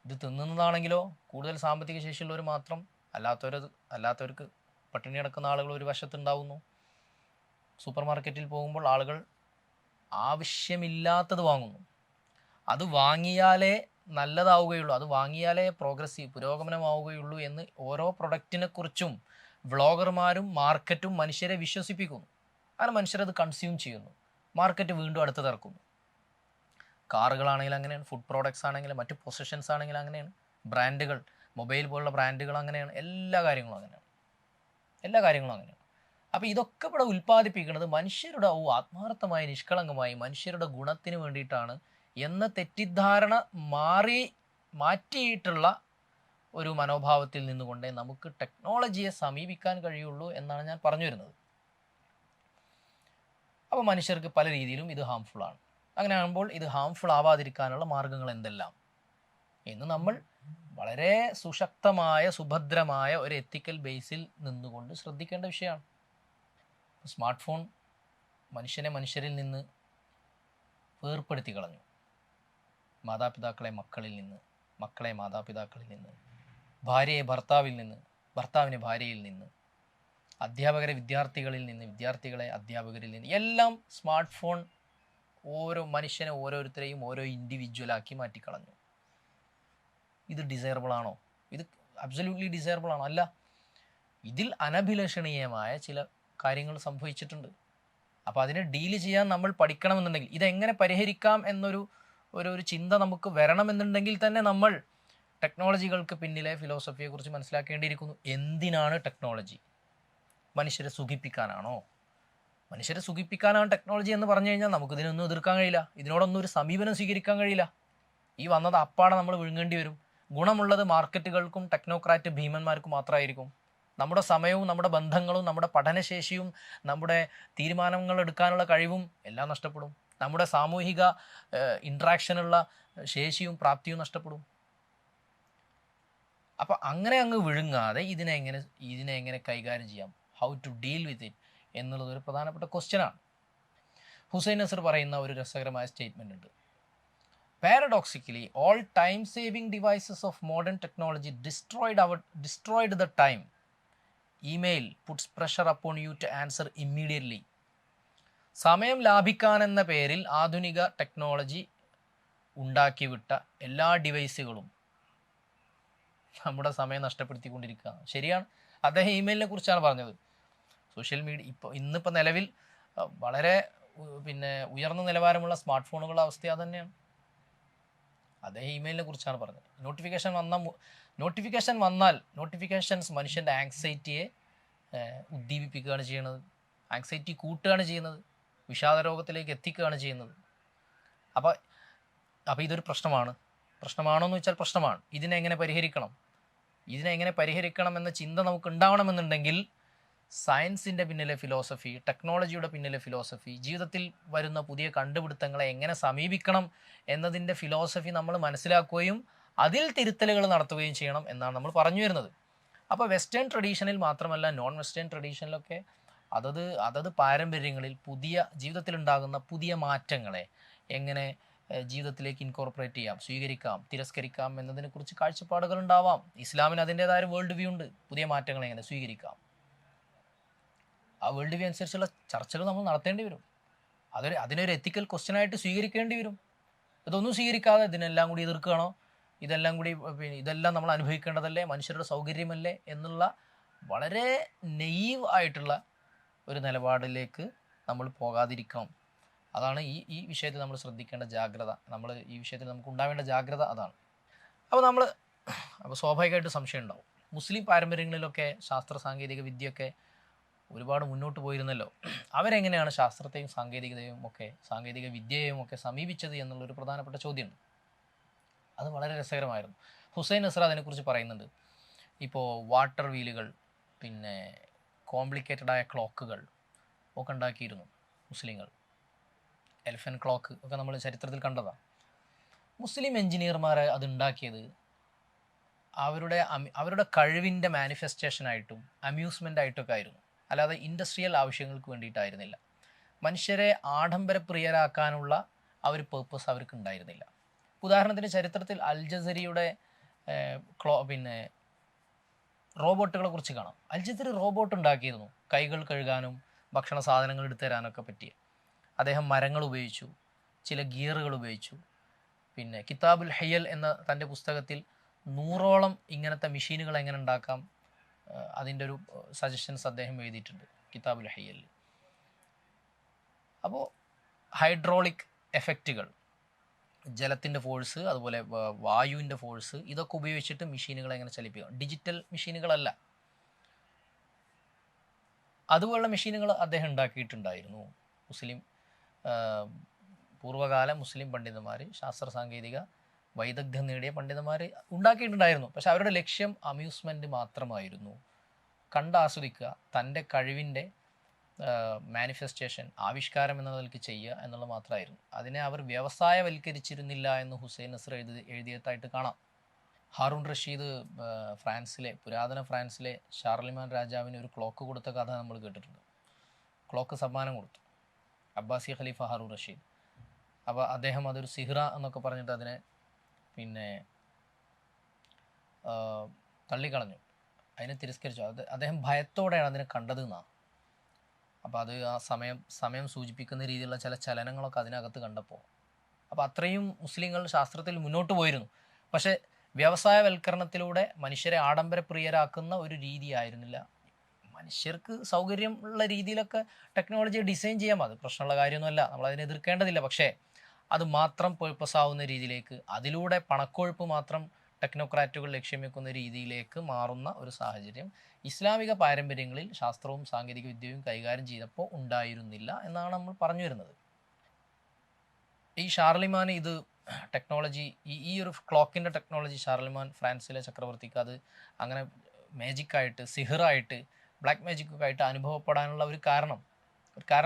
ഇത് തിന്നുന്നതാണെങ്കിലോ കൂടുതൽ സാമ്പത്തിക ശേഷിയുള്ളവർ മാത്രം, അല്ലാത്തവർക്ക് പട്ടിണി കിടക്കുന്ന ആളുകൾ ഒരു വശത്തുണ്ടാവുന്നു. സൂപ്പർ മാർക്കറ്റിൽ പോകുമ്പോൾ ആളുകൾ ആവശ്യമില്ലാത്തത് വാങ്ങുന്നു. അത് വാങ്ങിയാലേ നല്ലതാവുകയുള്ളൂ, അത് വാങ്ങിയാലേ പുരോഗമനമാവുകയുള്ളൂ എന്ന് ഓരോ പ്രൊഡക്റ്റിനെ കുറിച്ചും വ്ളോഗർമാരും മാർക്കറ്റും മനുഷ്യരെ വിശ്വസിപ്പിക്കുന്നു. അങ്ങനെ മനുഷ്യരത് കൺസ്യൂം ചെയ്യുന്നു. മാർക്കറ്റ് വീണ്ടും അടുത്ത് ഇറക്കുന്നു. കാറുകളാണെങ്കിൽ അങ്ങനെയാണ്, ഫുഡ് പ്രോഡക്ട്സ് ആണെങ്കിൽ, മറ്റ് പൊസിഷൻസ് ആണെങ്കിൽ അങ്ങനെയാണ്, ബ്രാൻഡുകൾ, മൊബൈൽ പോലുള്ള ബ്രാൻഡുകൾ അങ്ങനെയാണ്, എല്ലാ കാര്യങ്ങളും അങ്ങനെയാണ്. അപ്പോൾ ഇതൊക്കെ ഇവിടെ ഉൽപ്പാദിപ്പിക്കുന്നത് മനുഷ്യരുടെ ആത്മാർത്ഥമായി നിഷ്കളങ്കമായി മനുഷ്യരുടെ ഗുണത്തിന് വേണ്ടിയിട്ടാണ് എന്ന തെറ്റിദ്ധാരണ മാറ്റിയിട്ടുള്ള ഒരു മനോഭാവത്തിൽ നിന്നുകൊണ്ടേ നമുക്ക് ടെക്നോളജിയെ സമീപിക്കാൻ കഴിയുള്ളൂ എന്നാണ് ഞാൻ പറഞ്ഞു വരുന്നത്. അപ്പോൾ മനുഷ്യർക്ക് പല രീതിയിലും ഇത് ഹാംഫുള്ളാണ്. അങ്ങനെ ആകുമ്പോൾ ഇത് ഹാംഫുൾ ആവാതിരിക്കാനുള്ള മാർഗങ്ങൾ എന്തെല്ലാം എന്ന് നമ്മൾ വളരെ സുശക്തമായ സുഭദ്രമായ ഒരു എത്തിക്കൽ ബേസിൽ നിന്നുകൊണ്ട് ശ്രദ്ധിക്കേണ്ട വിഷയമാണ്. സ്മാർട്ട് ഫോൺ മനുഷ്യരിൽ നിന്ന് വേർപ്പെടുത്തി കളഞ്ഞു. മാതാപിതാക്കളെ മക്കളിൽ നിന്ന്, മക്കളെ മാതാപിതാക്കളിൽ നിന്ന്, ഭാര്യയെ ഭർത്താവിൽ നിന്ന്, ഭർത്താവിനെ ഭാര്യയിൽ നിന്ന്, അധ്യാപകരെ വിദ്യാർത്ഥികളിൽ നിന്ന്, വിദ്യാർത്ഥികളെ അധ്യാപകരിൽ നിന്ന്, എല്ലാം സ്മാർട്ട് ഫോൺ മനുഷ്യനെ ഓരോരുത്തരെയും ഓരോ ഇൻഡിവിജ്വലാക്കി മാറ്റിക്കളഞ്ഞു. ഇത് ഡിസൈറബിൾ ആണോ? ഇത് അബ്സല്യൂട്ട്ലി ഡിസൈറബിൾ ആണോ? അല്ല. ഇതിൽ അനഭിലഷണീയമായ ചില കാര്യങ്ങൾ സംഭവിച്ചിട്ടുണ്ട്. അപ്പോൾ അതിനെ ഡീല് ചെയ്യാൻ നമ്മൾ പഠിക്കണമെന്നുണ്ടെങ്കിൽ ഇതെങ്ങനെ പരിഹരിക്കാം എന്നൊരു ഒരു ചിന്ത നമുക്ക് വരണമെന്നുണ്ടെങ്കിൽ തന്നെ നമ്മൾ ടെക്നോളജികൾക്ക് പിന്നിലെ ഫിലോസഫിയെക്കുറിച്ച് മനസ്സിലാക്കേണ്ടിയിരിക്കുന്നു. എന്തിനാണ് ടെക്നോളജി? മനുഷ്യരെ സുഖിപ്പിക്കാനാണോ? മനുഷ്യരെ സുഖിപ്പിക്കാനാണ് ടെക്നോളജി എന്ന് പറഞ്ഞു കഴിഞ്ഞാൽ നമുക്കിതിനൊന്നും എതിർക്കാൻ കഴിയില്ല, ഇതിനോടൊന്നും ഒരു സമീപനം സ്വീകരിക്കാൻ കഴിയില്ല. ഈ വന്നത് അപ്പാടെ നമ്മൾ വിഴുങ്ങേണ്ടി വരും. ഗുണമുള്ളത് മാർക്കറ്റുകൾക്കും ടെക്നോക്രാറ്റ് ഭീമന്മാർക്കും മാത്രമായിരിക്കും. നമ്മുടെ സമയവും നമ്മുടെ ബന്ധങ്ങളും നമ്മുടെ പഠനശേഷിയും നമ്മുടെ തീരുമാനങ്ങൾ എടുക്കാനുള്ള കഴിവും എല്ലാം നഷ്ടപ്പെടും. നമ്മുടെ സാമൂഹിക ഇൻട്രാക്ഷനുള്ള ശേഷിയും പ്രാപ്തിയും നഷ്ടപ്പെടും. അപ്പം അങ്ങനെ അങ്ങ് വിഴുങ്ങാതെ ഇതിനെ എങ്ങനെ കൈകാര്യം ചെയ്യാം, how to deal with it എന്നുള്ളത് ഒരു പ്രധാനപ്പെട്ട ക്വസ്റ്റ്യനാണ്. ഹുസൈൻ നസർ പറയുന്ന ഒരു രസകരമായ സ്റ്റേറ്റ്മെൻ്റ് ഉണ്ട്. Paradoxically, all time-saving devices of modern technology destroyed the time. Email puts pressure upon you to answer immediately. സമയം ലാഭിക്കാനെന്ന പേരിൽ ആധുനിക ടെക്നോളജി ഉണ്ടാക്കിവിട്ട എല്ലാ ഡിവൈസുകളും നമ്മുടെ സമയം നഷ്ടപ്പെടുത്തിക്കൊണ്ടിരിക്കുകയാണ്. ശരിയാണ്, അദ്ദേഹം ഇമെയിലിനെ കുറിച്ചാണ് പറഞ്ഞത്. സോഷ്യൽ മീഡിയ ഇന്നിപ്പോൾ നിലവിൽ വളരെ ഉയർന്ന നിലവാരമുള്ള സ്മാർട്ട് ഫോണുകളുടെ അവസ്ഥ അത് തന്നെയാണ്. അദ്ദേഹം ഇമെയിലിനെ കുറിച്ചാണ് പറഞ്ഞത്. നോട്ടിഫിക്കേഷൻസ് മനുഷ്യൻ്റെ ആങ്സൈറ്റിയെ ഉദ്ദീപിപ്പിക്കുകയാണ് ചെയ്യുന്നത്, ആങ്സൈറ്റി കൂട്ടുകയാണ് ചെയ്യുന്നത്, വിഷാദ രോഗത്തിലേക്ക് എത്തിക്കുകയാണ് ചെയ്യുന്നത്. അപ്പോൾ ഇതൊരു പ്രശ്നമാണോ എന്ന് വെച്ചാൽ പ്രശ്നമാണ്. ഇതിനെങ്ങനെ പരിഹരിക്കണം എന്ന ചിന്ത നമുക്ക് ഉണ്ടാവണമെന്നുണ്ടെങ്കിൽ സയൻസിൻ്റെ പിന്നിലെ ഫിലോസഫി, ടെക്നോളജിയുടെ പിന്നിലെ ഫിലോസഫി, ജീവിതത്തിൽ വരുന്ന പുതിയ കണ്ടുപിടുത്തങ്ങളെ എങ്ങനെ സമീപിക്കണം എന്നതിൻ്റെ ഫിലോസഫി നമ്മൾ മനസ്സിലാക്കുകയും അതിൽ തിരുത്തലുകൾ നടത്തുകയും ചെയ്യണം എന്നാണ് നമ്മൾ പറഞ്ഞു വരുന്നത്. അപ്പോൾ വെസ്റ്റേൺ ട്രഡീഷനിൽ മാത്രമല്ല, നോൺ വെസ്റ്റേൺ ട്രഡീഷനിലൊക്കെ അതത് പാരമ്പര്യങ്ങളിൽ ജീവിതത്തിലുണ്ടാകുന്ന പുതിയ മാറ്റങ്ങളെ എങ്ങനെ ജീവിതത്തിലേക്ക് ഇൻകോർപ്പറേറ്റ് ചെയ്യാം, സ്വീകരിക്കാം, തിരസ്കരിക്കാം എന്നതിനെക്കുറിച്ച് കാഴ്ചപ്പാടുകൾ ഉണ്ടാവാം. ഇസ്ലാമിന് അതിൻ്റേതായ വേൾഡ് വ്യൂ ഉണ്ട്. പുതിയ മാറ്റങ്ങളെ എങ്ങനെ സ്വീകരിക്കാം, ആ വേൾഡ് വ്യൂ അനുസരിച്ചുള്ള ചർച്ചകൾ നമ്മൾ നടത്തേണ്ടി വരും. അതിനൊരു എത്തിക്കൽ ക്വസ്റ്റ്യനായിട്ട് സ്വീകരിക്കേണ്ടി വരും. ഇതൊന്നും സ്വീകരിക്കാതെ ഇതിനെല്ലാം കൂടി എതിർക്കുകയാണോ, ഇതെല്ലാം നമ്മൾ അനുഭവിക്കേണ്ടതല്ലേ, മനുഷ്യരുടെ സൗകര്യമല്ലേ എന്നുള്ള വളരെ നെയ്വ് ആയിട്ടുള്ള ഒരു നിലപാടിലേക്ക് നമ്മൾ പോകാതിരിക്കണം. അതാണ് ഈ വിഷയത്തിൽ നമ്മൾ ശ്രദ്ധിക്കേണ്ട ജാഗ്രത. ഈ വിഷയത്തിൽ നമുക്ക് ഉണ്ടാവേണ്ട ജാഗ്രത അതാണ്. അപ്പോൾ സ്വാഭാവികമായിട്ട് സംശയം ഉണ്ടാവും. മുസ്ലിം പാരമ്പര്യങ്ങളിലൊക്കെ ശാസ്ത്ര സാങ്കേതിക വിദ്യയൊക്കെ ഒരുപാട് മുന്നോട്ട് പോയിരുന്നല്ലോ. അവരെങ്ങനെയാണ് ശാസ്ത്രത്തെയും സാങ്കേതിക വിദ്യയെയും ഒക്കെ സമീപിച്ചത് എന്നുള്ളൊരു പ്രധാനപ്പെട്ട ചോദ്യമുണ്ട്. അത് വളരെ രസകരമായിരുന്നു. ഹുസൈൻ നസർ അതിനെക്കുറിച്ച് പറയുന്നുണ്ട്. ഇപ്പോൾ വാട്ടർ വീലുകൾ, കോംപ്ലിക്കേറ്റഡായ ക്ലോക്കുകൾ ഒക്കെ ഉണ്ടാക്കിയിരുന്നു മുസ്ലിങ്ങൾ. എലിഫൻ്റ് ക്ലോക്ക് ഒക്കെ നമ്മൾ ചരിത്രത്തിൽ കണ്ടതാണ്. മുസ്ലിം എൻജിനീയർമാർ അതുണ്ടാക്കിയത് അവരുടെ കഴിവിൻ്റെ മാനിഫെസ്റ്റേഷനായിട്ടും അമ്യൂസ്മെൻ്റ് ആയിട്ടൊക്കെ ആയിരുന്നു, അല്ലാതെ ഇൻഡസ്ട്രിയൽ ആവശ്യങ്ങൾക്ക് വേണ്ടിയിട്ടായിരുന്നില്ല. മനുഷ്യരെ ആഡംബരപ്രിയരാക്കാനുള്ള ആ ഒരു പേർപ്പസ് അവർക്ക് ഉണ്ടായിരുന്നില്ല. ഉദാഹരണത്തിന് ചരിത്രത്തിൽ അൽ ജസരിയുടെ റോബോട്ടുകളെ കുറിച്ച് കാണാം. അൽ ജസരി റോബോട്ട് ഉണ്ടാക്കിയിരുന്നു, കൈകൾ കഴുകാനും ഭക്ഷണ സാധനങ്ങൾ എടുത്തു തരാനൊക്കെ പറ്റിയ. അദ്ദേഹം മരങ്ങൾ ഉപയോഗിച്ചു, ചില ഗിയറുകൾ ഉപയോഗിച്ചു. കിതാബുൽ ഹയ്യൽ എന്ന തൻ്റെ പുസ്തകത്തിൽ 100ഓളം ഇങ്ങനത്തെ മെഷീനുകൾ എങ്ങനെ ഉണ്ടാക്കാം അതിൻ്റെ ഒരു സജഷൻസ് അദ്ദേഹം എഴുതിയിട്ടുണ്ട് കിതാബുൽ ഹയ്യലിൽ. അപ്പോൾ ഹൈഡ്രോളിക് എഫക്റ്റുകൾ, ജലത്തിൻ്റെ ഫോഴ്സ്, അതുപോലെ വായുവിൻ്റെ ഫോഴ്സ്, ഇതൊക്കെ ഉപയോഗിച്ചിട്ട് മെഷീനുകളെ എങ്ങനെ ചലിപ്പിക്കാം. ഡിജിറ്റൽ മെഷീനുകളല്ല, അതുപോലുള്ള മെഷീനുകൾ അദ്ദേഹം ഉണ്ടാക്കിയിട്ടുണ്ടായിരുന്നു. പൂർവ്വകാല മുസ്ലിം പണ്ഡിതന്മാർ, ശാസ്ത്ര സാങ്കേതിക വൈദഗ്ധ്യം നേടിയ പണ്ഡിതന്മാർ ഉണ്ടാക്കിയിട്ടുണ്ടായിരുന്നു. പക്ഷെ അവരുടെ ലക്ഷ്യം അമ്യൂസ്മെൻറ്റ് മാത്രമായിരുന്നു. കണ്ടാസ്വദിക്കുക, തൻ്റെ കഴിവിൻ്റെ മാനിഫെസ്റ്റേഷൻ, ആവിഷ്കാരം എന്ന നിലയ്ക്ക് ചെയ്യുക എന്നുള്ളത് മാത്രമായിരുന്നു. അതിനെ അവർ വ്യവസായവൽക്കരിച്ചിരുന്നില്ല എന്ന് ഹുസൈൻ നസർ എഴുതിയതായിട്ട് കാണാം. ഹാറൂൺ റഷീദ് പുരാതന ഫ്രാൻസിലെ ഷാർലിമാൻ രാജാവിന് ഒരു ക്ലോക്ക് കൊടുത്ത കഥ നമ്മൾ കേട്ടിട്ടുണ്ട്. ക്ലോക്ക് സമ്മാനം കൊടുത്തു അബ്ബാസി ഖലീഫ ഹാറൂൺ റഷീദ്. അപ്പോൾ അദ്ദേഹം അതൊരു സിഹ്റ എന്നൊക്കെ പറഞ്ഞിട്ട് അതിനെ തള്ളിക്കളഞ്ഞു, അതിനെ തിരസ്കരിച്ചു. അദ്ദേഹം ഭയത്തോടെയാണ് അതിനെ കണ്ടത് എന്നാണ്. അപ്പോൾ അത് ആ സമയം സൂചിപ്പിക്കുന്ന രീതിയിലുള്ള ചില ചലനങ്ങളൊക്കെ അതിനകത്ത് കണ്ടപ്പോൾ, അപ്പോൾ അത്രയും മുസ്ലിങ്ങൾ ശാസ്ത്രത്തിൽ മുന്നോട്ട് പോയിരുന്നു. പക്ഷേ വ്യവസായവൽക്കരണത്തിലൂടെ മനുഷ്യരെ ആഡംബരപ്രിയരാക്കുന്ന ഒരു രീതി ആയിരുന്നില്ല മനുഷ്യർക്ക് സൗകര്യം ഉള്ള രീതിയിലൊക്കെ ടെക്നോളജി ഡിസൈൻ ചെയ്യാം, അത് പ്രശ്നമുള്ള കാര്യമൊന്നുമല്ല, നമ്മളതിനെ എതിർക്കേണ്ടതില്ല. പക്ഷേ അത് മാത്രം പേർപ്പസ് ആവുന്ന രീതിയിലേക്ക്, അതിലൂടെ പണക്കൊഴുപ്പ് മാത്രം ടെക്നോക്രാറ്റുകൾ ലക്ഷ്യം വെക്കുന്ന രീതിയിലേക്ക് മാറുന്ന ഒരു സാഹചര്യം ഇസ്ലാമിക പാരമ്പര്യങ്ങളിൽ ശാസ്ത്രവും സാങ്കേതിക വിദ്യയും കൈകാര്യം ചെയ്തപ്പോൾ ഉണ്ടായിരുന്നില്ല എന്നാണ് നമ്മൾ പറഞ്ഞു വരുന്നത്. ഈ ഷാർലിമാൻ ഇത് ടെക്നോളജി, ഈ ഒരു ക്ലോക്കിൻ്റെ ടെക്നോളജി ഷാർലിമാൻ ഫ്രാൻസിലെ ചക്രവർത്തിക്ക് അത് അങ്ങനെ മാജിക്കായിട്ട്, സിഹിറായിട്ട്, ബ്ലാക്ക് മാജിക്കൊക്കെ ആയിട്ട് അനുഭവപ്പെടാനുള്ള ഒരു കാരണം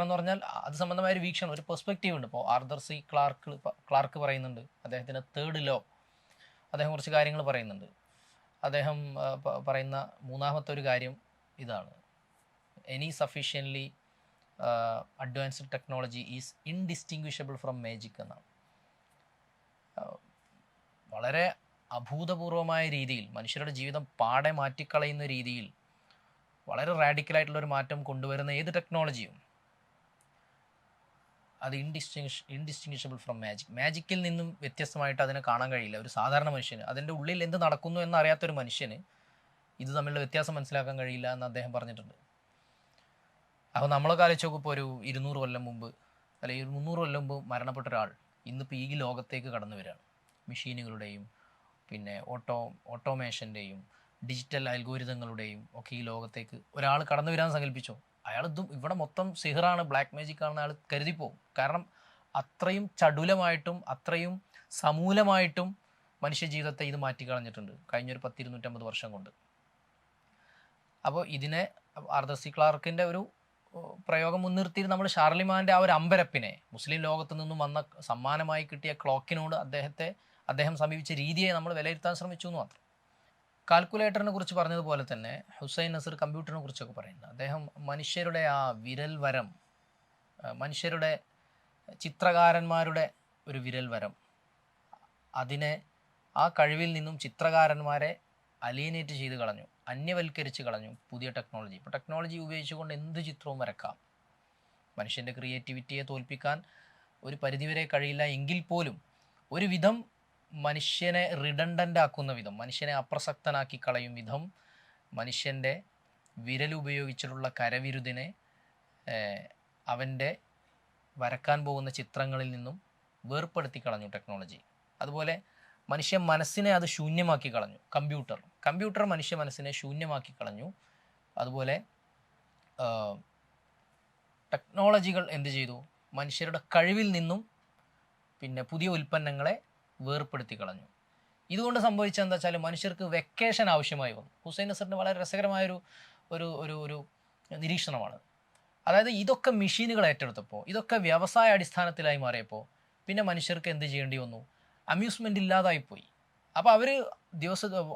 എന്ന് പറഞ്ഞാൽ അത് സംബന്ധമായ ഒരു വീക്ഷണം, ഒരു പെർസ്പെക്റ്റീവ് ഉണ്ട്. ഇപ്പോൾ ആർതർ സി ക്ലാർക്ക് പറയുന്നുണ്ട്, അദ്ദേഹത്തിൻ്റെ തേർഡ് ലോ, അദ്ദേഹം കുറച്ച് കാര്യങ്ങൾ പറയുന്നുണ്ട്. അദ്ദേഹം പറയുന്ന മൂന്നാമത്തെ ഒരു കാര്യം ഇതാണ്: any sufficiently advanced technology is indistinguishable from magic എന്നാണ്. വളരെ അഭൂതപൂർവമായ രീതിയിൽ മനുഷ്യരുടെ ജീവിതം പാടെ മാറ്റിക്കളയുന്ന രീതിയിൽ വളരെ റാഡിക്കലായിട്ടുള്ളൊരു മാറ്റം കൊണ്ടുവരുന്ന ഏത് ടെക്നോളജിയും അത് ഇൻഡിസ്റ്റിങ്വിഷബിൾ ഫ്രം മാജിക്കിൽ നിന്നും വ്യത്യസ്തമായിട്ട് അതിനെ കാണാൻ കഴിയില്ല. ഒരു സാധാരണ മനുഷ്യന് അതിൻ്റെ ഉള്ളിൽ എന്ത് നടക്കുന്നു എന്നറിയാത്തൊരു മനുഷ്യന് ഇത് തമ്മിലുള്ള വ്യത്യാസം മനസ്സിലാക്കാൻ കഴിയില്ല എന്ന് അദ്ദേഹം പറഞ്ഞിട്ടുണ്ട്. അപ്പോൾ നമ്മളൊക്കെ ആലോചിച്ച് നോക്കുമ്പോൾ ഒരു 200 കൊല്ലം മുമ്പ് അല്ലെങ്കിൽ 300 കൊല്ലം മുമ്പ് മരണപ്പെട്ട ഒരാൾ ഇന്നിപ്പോൾ ഈ ലോകത്തേക്ക് കടന്നു വരികയാണ്. മെഷീനുകളുടെയും പിന്നെ ഓട്ടോമേഷൻ്റെയും ഡിജിറ്റൽ അൽഗോരിതങ്ങളുടെയും ഒക്കെ ഈ ലോകത്തേക്ക് ഒരാൾ കടന്നു വരാൻ സങ്കല്പിച്ചോ, അയാൾ ഇതും ഇവിടെ മൊത്തം സിഹിറാണ്, ബ്ലാക്ക് മാജിക് ആണെന്ന് അയാൾ കരുതിപ്പോവും. കാരണം അത്രയും ചടുലമായിട്ടും അത്രയും സമൂലമായിട്ടും മനുഷ്യ ജീവിതത്തെ ഇത് മാറ്റിക്കളഞ്ഞിട്ടുണ്ട് കഴിഞ്ഞൊരു 250 വർഷം കൊണ്ട്. അപ്പോൾ ഇതിനെ ആർതർ സി ക്ലാർക്കിൻ്റെ ഒരു പ്രയോഗം മുൻനിർത്തി നമ്മൾ ഷാർലിമാൻ്റെ ആ ഒരു അമ്പരപ്പിനെ, മുസ്ലിം ലോകത്തു നിന്നും വന്ന സമ്മാനമായി കിട്ടിയ ക്ലോക്കിനോട് അദ്ദേഹം സമീപിച്ച രീതിയെ നമ്മൾ വിലയിരുത്താൻ ശ്രമിച്ചു എന്ന് മാത്രം. കാൽക്കുലേറ്ററിനെ കുറിച്ച് പറഞ്ഞതുപോലെ തന്നെ ഹുസൈൻ നസീർ കമ്പ്യൂട്ടറിനെ കുറിച്ചൊക്കെ പറയുന്നത്, അദ്ദേഹം മനുഷ്യരുടെ ആ വിരൽ വരം, മനുഷ്യരുടെ ചിത്രകാരന്മാരുടെ ഒരു വിരൽ വരം, അതിനെ ആ കഴിവിൽ നിന്നും ചിത്രകാരന്മാരെ അലിയനേറ്റ് ചെയ്ത് കളഞ്ഞു, അന്യവൽക്കരിച്ച് കളഞ്ഞു പുതിയ ടെക്നോളജി. ഇപ്പോൾ ടെക്നോളജി ഉപയോഗിച്ചുകൊണ്ട് എന്ത് ചിത്രവും വരക്കാം. മനുഷ്യൻ്റെ ക്രിയേറ്റിവിറ്റിയെ തോൽപ്പിക്കാൻ ഒരു പരിധിവരെ കഴിയില്ല എങ്കിൽ പോലും ഒരു വിധം മനുഷ്യനെ റിഡണ്ടൻ്റ് ആക്കുന്ന വിധം, മനുഷ്യനെ അപ്രസക്തനാക്കി കളയും വിധം മനുഷ്യൻ്റെ വിരലുപയോഗിച്ചിട്ടുള്ള കരവിരുതിനെ അവൻ്റെ വരക്കാൻ പോകുന്ന ചിത്രങ്ങളിൽ നിന്നും വേർപ്പെടുത്തി കളഞ്ഞു ടെക്നോളജി. അതുപോലെ മനുഷ്യ മനസ്സിനെ അത് ശൂന്യമാക്കി കളഞ്ഞു കമ്പ്യൂട്ടർ മനുഷ്യ മനസ്സിനെ ശൂന്യമാക്കി കളഞ്ഞു. അതുപോലെ ടെക്നോളജികൾ എന്ത് ചെയ്തു? മനുഷ്യരുടെ കഴിവിൽ നിന്നും പിന്നെ പുതിയ ഉൽപ്പന്നങ്ങളെ വേർപ്പെടുത്തി കളഞ്ഞു. ഇതുകൊണ്ട് സംഭവിച്ചത് എന്താ വെച്ചാൽ മനുഷ്യർക്ക് വെക്കേഷൻ ആവശ്യമായി വന്നു. ഹുസൈൻ നസറിൻ്റെ വളരെ രസകരമായൊരു ഒരു ഒരു ഒരു നിരീക്ഷണമാണ്. അതായത് ഇതൊക്കെ മെഷീനുകൾ ഏറ്റെടുത്തപ്പോൾ, ഇതൊക്കെ വ്യവസായ അടിസ്ഥാനത്തിലായി മാറിയപ്പോൾ പിന്നെ മനുഷ്യർക്ക് എന്ത് ചെയ്യേണ്ടി വന്നു? അമ്യൂസ്മെൻ്റ് ഇല്ലാതായിപ്പോയി. അപ്പോൾ അവർ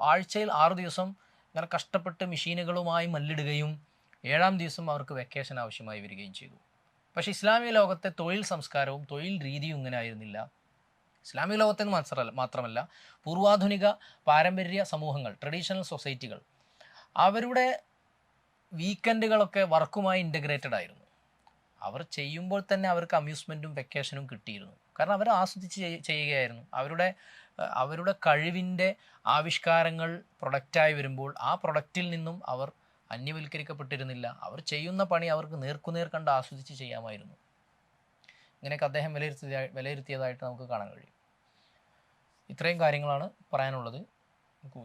ആഴ്ചയിൽ 6 ദിവസം ഇങ്ങനെ കഷ്ടപ്പെട്ട് മെഷീനുകളുമായി മല്ലിടുകയും 7-ാം ദിവസം അവർക്ക് വെക്കേഷൻ ആവശ്യമായി വരികയും ചെയ്തു. പക്ഷേ ഇസ്ലാമിക ലോകത്തെ തൊഴിൽ സംസ്കാരവും തൊഴിൽ രീതിയും ഇങ്ങനെ ആയിരുന്നില്ല. ഇസ്ലാമിക ലോകത്തെന്ന് മാത്രമല്ല പൂർവാധുനിക പാരമ്പര്യ സമൂഹങ്ങൾ, ട്രഡീഷണൽ സൊസൈറ്റികൾ, അവരുടെ വീക്കെൻഡുകളൊക്കെ വർക്കുമായി ഇൻ്റഗ്രേറ്റഡ് ആയിരുന്നു. അവർ ചെയ്യുമ്പോൾ തന്നെ അവർക്ക് അമ്യൂസ്മെൻറ്റും വെക്കേഷനും കിട്ടിയിരുന്നു. കാരണം അവർ ആസ്വദിച്ച് ചെയ്യുകയായിരുന്നു. അവരുടെ കഴിവിൻ്റെ ആവിഷ്കാരങ്ങൾ പ്രൊഡക്റ്റായി വരുമ്പോൾ ആ പ്രൊഡക്റ്റിൽ നിന്നും അവർ അന്യവൽക്കരിക്കപ്പെട്ടിരുന്നില്ല. അവർ ചെയ്യുന്ന പണി അവർക്ക് നേർക്കുനേർ കണ്ട് ആസ്വദിച്ച് ചെയ്യാമായിരുന്നു. ഇങ്ങനെയൊക്കെ അദ്ദേഹം വിലയിരുത്തിയതായിട്ട് നമുക്ക് കാണാൻ കഴിയും. ഇത്രയും കാര്യങ്ങളാണ് പറയാനുള്ളത്.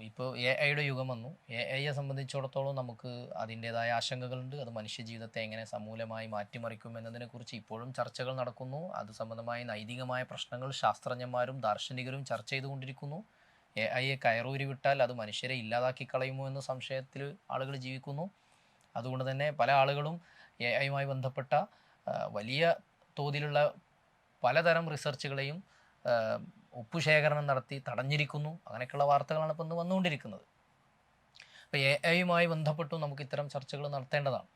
ഇപ്പോൾ AI യുഗം വന്നു. AI സംബന്ധിച്ചിടത്തോളം നമുക്ക് അതിൻ്റേതായ ആശങ്കകളുണ്ട്. അത് മനുഷ്യജീവിതത്തെ എങ്ങനെ സമൂലമായി മാറ്റിമറിക്കും എന്നതിനെക്കുറിച്ച് ഇപ്പോഴും ചർച്ചകൾ നടക്കുന്നു. അത് സംബന്ധമായ നൈതികമായ പ്രശ്നങ്ങൾ ശാസ്ത്രജ്ഞന്മാരും ദാർശനികരും ചർച്ച ചെയ്തുകൊണ്ടിരിക്കുന്നു. AI കയറൂരി വിട്ടാൽ അത് മനുഷ്യരെ ഇല്ലാതാക്കി കളയുമോ എന്ന സംശയത്തിൽ ആളുകൾ ജീവിക്കുന്നു. അതുകൊണ്ട് തന്നെ പല ആളുകളും AI ബന്ധപ്പെട്ട വലിയ തോതിലുള്ള പലതരം റിസർച്ചുകളെയും ഒപ്പുശേഖരണം നടത്തി തടഞ്ഞിരിക്കുന്നു. അങ്ങനെയൊക്കെയുള്ള വാർത്തകളാണ് ഇപ്പോൾ ഇന്ന് വന്നുകൊണ്ടിരിക്കുന്നത്. ഇപ്പോൾ AI ബന്ധപ്പെട്ടും നമുക്ക് ഇത്തരം ചർച്ചകൾ നടത്തേണ്ടതാണ്.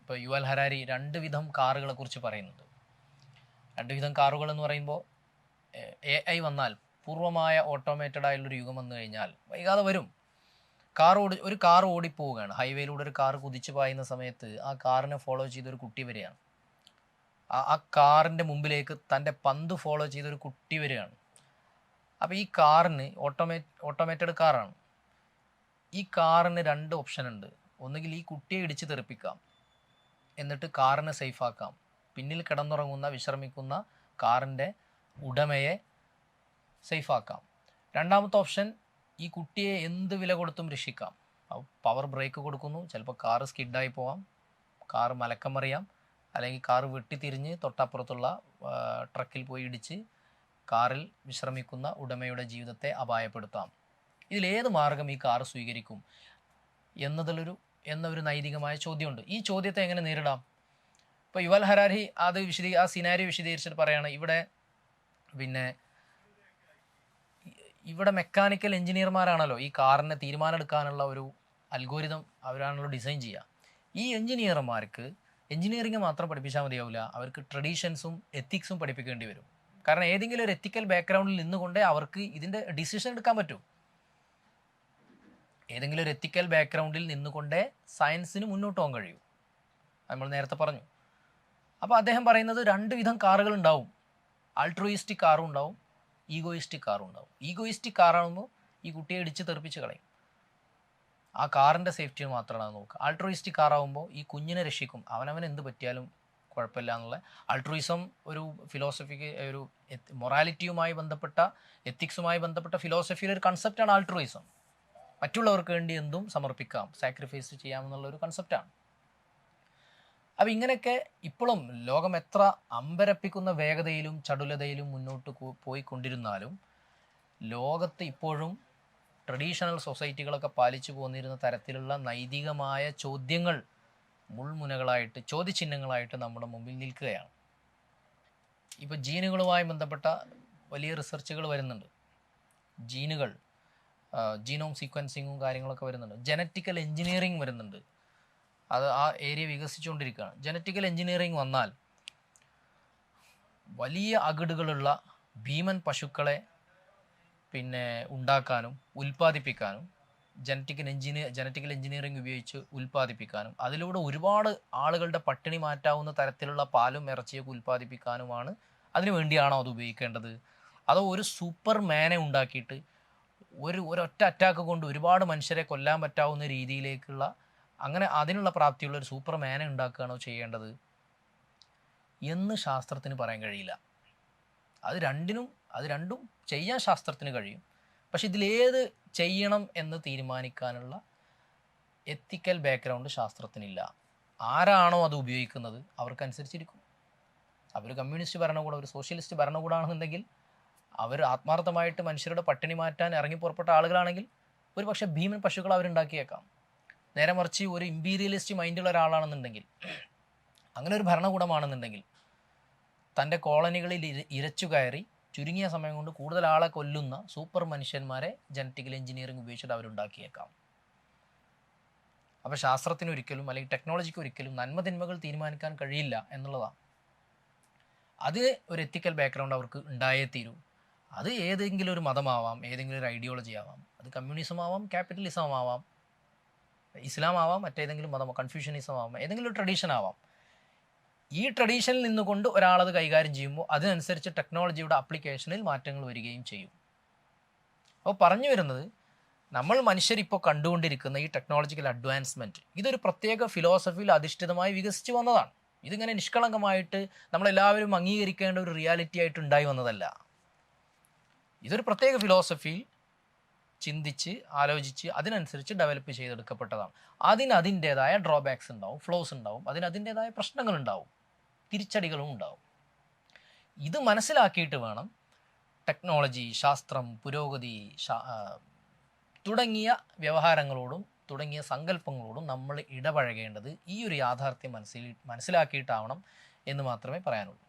ഇപ്പോൾ യുവൽ ഹരാരി 2 വിധം കാറുകളെ കുറിച്ച് പറയുന്നുണ്ട്. 2 വിധം കാറുകൾ എന്ന് പറയുമ്പോൾ AI വന്നാൽ, പൂർവമായ ഓട്ടോമേറ്റഡ് ആയുള്ളൊരു യുഗം വന്നു കഴിഞ്ഞാൽ വൈകാതെ വരും. ഒരു കാർ ഓടിപ്പോവുകയാണ്, ഹൈവേയിലൂടെ ഒരു കാർ കുതിച്ച് പായുന്ന സമയത്ത് ആ കാറിനെ ഫോളോ ചെയ്തൊരു കുട്ടി വരികയാണ്. ആ കാറിൻ്റെ മുമ്പിലേക്ക് തൻ്റെ പന്ത് ഫോളോ ചെയ്തൊരു കുട്ടി വരികയാണ്. അപ്പോൾ ഈ കാറിന് ഓട്ടോമേറ്റഡ് കാറാണ്. ഈ കാറിന് 2 ഓപ്ഷൻ ഉണ്ട്. ഒന്നുകിൽ ഈ കുട്ടിയെ ഇടിച്ച് തെറിപ്പിക്കാം, എന്നിട്ട് കാറിനെ സേഫാക്കാം, പിന്നിൽ കിടന്നുറങ്ങുന്ന വിശ്രമിക്കുന്ന കാറിൻ്റെ ഉടമയെ സേഫാക്കാം. രണ്ടാമത്തെ ഓപ്ഷൻ, ഈ കുട്ടിയെ എന്ത് വില കൊടുത്തും രക്ഷിക്കാം. പവർ ബ്രേക്ക് കൊടുക്കുന്നു, ചിലപ്പോൾ കാറ് സ്കിഡായി പോവാം, കാറ് മലക്കം മറിയാം, അല്ലെങ്കിൽ കാറ് വെട്ടിത്തിരിഞ്ഞ് തൊട്ടപ്പുറത്തുള്ള ട്രക്കിൽ പോയി ഇടിച്ച് കാറിൽ വിശ്രമിക്കുന്ന ഉടമയുടെ ജീവിതത്തെ അപായപ്പെടുത്താം. ഇതിലേത് മാർഗം ഈ കാറ് സ്വീകരിക്കും എന്നൊരു നൈതികമായ ചോദ്യമുണ്ട്. ഈ ചോദ്യത്തെ എങ്ങനെ നേരിടാം? ഇപ്പോൾ യുവൽ ഹരാരി അത് ആ സിനാരിയോ വിശദീകരിച്ചിട്ട് പറയുകയാണ്, ഇവിടെ മെക്കാനിക്കൽ എഞ്ചിനീയർമാരാണല്ലോ ഈ കാറിനെ തീരുമാനമെടുക്കാനുള്ള ഒരു അൽഗോരിതം അവരാണല്ലോ ഡിസൈൻ ചെയ്യുക. ഈ എഞ്ചിനീയർമാർക്ക് എഞ്ചിനീയറിംഗ് മാത്രം പഠിപ്പിച്ചാൽ മതിയാവില്ല, അവർക്ക് ട്രഡീഷൻസും എത്തിക്സും പഠിപ്പിക്കേണ്ടി വരും. കാരണം ഏതെങ്കിലും ഒരു എത്തിക്കൽ ബാക്ക്ഗ്രൗണ്ടിൽ നിന്നുകൊണ്ടേ അവർക്ക് ഇതിൻ്റെ ഡിസിഷൻ എടുക്കാൻ പറ്റൂ. ഏതെങ്കിലും ഒരു എത്തിക്കൽ ബാക്ക്ഗ്രൗണ്ടിൽ നിന്നുകൊണ്ടേ സയൻസിന് മുന്നോട്ട് പോകാൻ കഴിയൂ. നമ്മൾ നേരത്തെ പറഞ്ഞു. അപ്പോൾ അദ്ദേഹം പറയുന്നത് 2 വിധം കാറുകൾ ഉണ്ടാവും. ആൾട്രോയിസ്റ്റിക് കാറും ഉണ്ടാവും, ഈഗോയിസ്റ്റിക് കാറും ഉണ്ടാവും. ഈഗോയിസ്റ്റിക് കാറാകുമ്പോൾ ഈ കുട്ടിയെ ഇടിച്ച് തെറിപ്പിച്ച് കളയും, ആ കാറിൻ്റെ സേഫ്റ്റി മാത്രമാണ് നോക്കുക. ആൾട്രോയിസ്റ്റിക് കാറാകുമ്പോൾ ഈ കുഞ്ഞിനെ രക്ഷിക്കും, അവനവൻ എന്ത് പറ്റിയാലും കുഴപ്പമില്ല എന്നുള്ള ആൾട്രോയിസം ഒരു ഫിലോസഫിക്ക്, ഒരു മൊറാലിറ്റിയുമായി ബന്ധപ്പെട്ട, എത്തിക്സുമായി ബന്ധപ്പെട്ട ഫിലോസഫിയിലെ ഒരു കൺസെപ്റ്റാണ് ആൾട്രോയിസം. മറ്റുള്ളവർക്ക് വേണ്ടി എന്തും സമർപ്പിക്കാം, സാക്രിഫൈസ് ചെയ്യാമെന്നുള്ളൊരു കൺസെപ്റ്റാണ്. അപ്പം ഇങ്ങനെയൊക്കെ ഇപ്പോഴും ലോകം എത്ര അമ്പരപ്പിക്കുന്ന വേഗതയിലും ചടുലതയിലും മുന്നോട്ട് പോയിക്കൊണ്ടിരുന്നാലും ലോകത്ത് ഇപ്പോഴും ട്രഡീഷണൽ സൊസൈറ്റികളൊക്കെ പാലിച്ചു പോന്നിരുന്ന തരത്തിലുള്ള നൈതികമായ ചോദ്യങ്ങൾ മുൾമുനകളായിട്ട്, ചോദ്യചിഹ്നങ്ങളായിട്ട് നമ്മുടെ മുമ്പിൽ നിൽക്കുകയാണ്. ഇപ്പോൾ ജീനുകളുമായി ബന്ധപ്പെട്ട വലിയ റിസർച്ചുകൾ വരുന്നുണ്ട്. ജീനുകൾ, ജീനോം സീക്വൻസിങ്ങും കാര്യങ്ങളൊക്കെ വരുന്നുണ്ട്. ജനറ്റിക്കൽ എഞ്ചിനീയറിംഗ് വരുന്നുണ്ട്. അത് ആ ഏരിയ വികസിച്ചുകൊണ്ടിരിക്കുകയാണ്. ജനറ്റിക്കൽ എഞ്ചിനീയറിംഗ് വന്നാൽ വലിയ അകിടുകളുള്ള ഭീമൻ പശുക്കളെ ഉണ്ടാക്കാനും ഉൽപ്പാദിപ്പിക്കാനും ജനറ്റിക്കൽ എഞ്ചിനീയറിംഗ് ഉപയോഗിച്ച് ഉൽപ്പാദിപ്പിക്കാനും അതിലൂടെ ഒരുപാട് ആളുകളുടെ പട്ടിണി മാറ്റാവുന്ന തരത്തിലുള്ള പാലും ഇറച്ചിയൊക്കെ ഉൽപ്പാദിപ്പിക്കാനുമാണ്. അതിനു വേണ്ടിയാണോ അത് ഉപയോഗിക്കേണ്ടത്? അതോ ഒരു സൂപ്പർ മാനെ ഉണ്ടാക്കിയിട്ട് ഒരൊറ്റ അറ്റാക്ക് കൊണ്ട് ഒരുപാട് മനുഷ്യരെ കൊല്ലാൻ പറ്റാവുന്ന രീതിയിലേക്കുള്ള, അങ്ങനെ അതിനുള്ള പ്രാപ്തിയുള്ള ഒരു സൂപ്പർ മാനെ ഉണ്ടാക്കുകയാണോ ചെയ്യേണ്ടത് എന്ന് ശാസ്ത്രത്തിന് പറയാൻ കഴിയില്ല. അത് രണ്ടും ചെയ്യാൻ ശാസ്ത്രത്തിന് കഴിയും. പക്ഷെ ഇതിലേത് ചെയ്യണം എന്ന് തീരുമാനിക്കാനുള്ള എത്തിക്കൽ ബാക്ക്ഗ്രൗണ്ട് ശാസ്ത്രത്തിനില്ല. ആരാണോ അത് ഉപയോഗിക്കുന്നത് അവർക്കനുസരിച്ചിരിക്കും. അവർ കമ്മ്യൂണിസ്റ്റ് ഭരണകൂടം, ഒരു സോഷ്യലിസ്റ്റ് ഭരണകൂടമാണെന്നുണ്ടെങ്കിൽ, അവർ ആത്മാർത്ഥമായിട്ട് മനുഷ്യരുടെ പട്ടിണി മാറ്റാൻ ഇറങ്ങി പുറപ്പെട്ട ആളുകളാണെങ്കിൽ ഒരു പക്ഷേ ഭീമൻ പശുക്കൾ അവരുണ്ടാക്കിയേക്കാം. നേരെ മറിച്ച് ഒരു ഇമ്പീരിയലിസ്റ്റ് മൈൻഡുള്ള ഒരാളാണെന്നുണ്ടെങ്കിൽ, അങ്ങനെ ഒരു ഭരണകൂടമാണെന്നുണ്ടെങ്കിൽ, തൻ്റെ കോളനികളിൽ ഇരച്ചു കയറി ചുരുങ്ങിയ സമയം കൊണ്ട് കൂടുതൽ ആളെ കൊല്ലുന്ന സൂപ്പർ മനുഷ്യന്മാരെ ജനറ്റിക്കൽ എഞ്ചിനീയറിംഗ് ഉപയോഗിച്ചിട്ട് അവരുണ്ടാക്കിയേക്കാം. അപ്പോൾ ശാസ്ത്രത്തിന് ഒരിക്കലും, അല്ലെങ്കിൽ ടെക്നോളജിക്ക് ഒരിക്കലും നന്മതിന്മകൾ തീരുമാനിക്കാൻ കഴിയില്ല എന്നുള്ളതാണ്. അത് ഒരു എത്തിക്കൽ ബാക്ക്ഗ്രൗണ്ട് അവർക്ക് ഉണ്ടായേ തീരൂ. അത് ഏതെങ്കിലും ഒരു മതമാവാം, ഏതെങ്കിലും ഒരു ഐഡിയോളജി ആവാം, അത് കമ്മ്യൂണിസം ആവാം, ക്യാപിറ്റലിസം ആവാം, ഇസ്ലാം ആവാം, മറ്റേതെങ്കിലും മതമോ, കൺഫ്യൂഷനിസം ആവാം, ഏതെങ്കിലും ഒരു ട്രഡീഷൻ ആവാം. ഈ ട്രഡീഷനിൽ നിന്നുകൊണ്ട് ഒരാളത് കൈകാര്യം ചെയ്യുമ്പോൾ അതിനനുസരിച്ച് ടെക്നോളജിയുടെ ആപ്ലിക്കേഷനിൽ മാറ്റങ്ങൾ വരികയും ചെയ്യും. അപ്പോൾ പറഞ്ഞു വരുന്നത്, നമ്മൾ മനുഷ്യരിപ്പോൾ കണ്ടുകൊണ്ടിരിക്കുന്ന ഈ ടെക്നോളജിക്കൽ അഡ്വാൻസ്മെൻറ്റ് ഇതൊരു പ്രത്യേക ഫിലോസഫിയിൽ അധിഷ്ഠിതമായി വികസിച്ച് വന്നതാണ്. ഇതിങ്ങനെ നിഷ്കളങ്കമായിട്ട് നമ്മളെല്ലാവരും അംഗീകരിക്കേണ്ട ഒരു റിയാലിറ്റി ആയിട്ട് ഉണ്ടായി വന്നതല്ല. ഇതൊരു പ്രത്യേക ഫിലോസഫിയിൽ ചിന്തിച്ച് ആലോചിച്ച് അതിനനുസരിച്ച് ഡെവലപ്പ് ചെയ്തെടുക്കപ്പെട്ടതാണ്. അതിൻ്റേതായ ഡ്രോബാക്സ് ഉണ്ടാവും, ഫ്ലോസ് ഉണ്ടാവും, അതിൻ്റേതായ പ്രശ്നങ്ങളുണ്ടാവും, തിരിച്ചടികളും ഉണ്ടാവും. ഇത് മനസ്സിലാക്കിയിട്ട് വേണം ടെക്നോളജി, ശാസ്ത്രം, പുരോഗതി തുടങ്ങിയ വ്യവഹാരങ്ങളോടും തുടങ്ങിയ സങ്കല്പങ്ങളോടും നമ്മൾ ഇടപഴകേണ്ടത്. ഈ ഒരു യാഥാർത്ഥ്യം മനസ്സിലാക്കിയിട്ടാവണം എന്ന് മാത്രമേ പറയാനുള്ളൂ.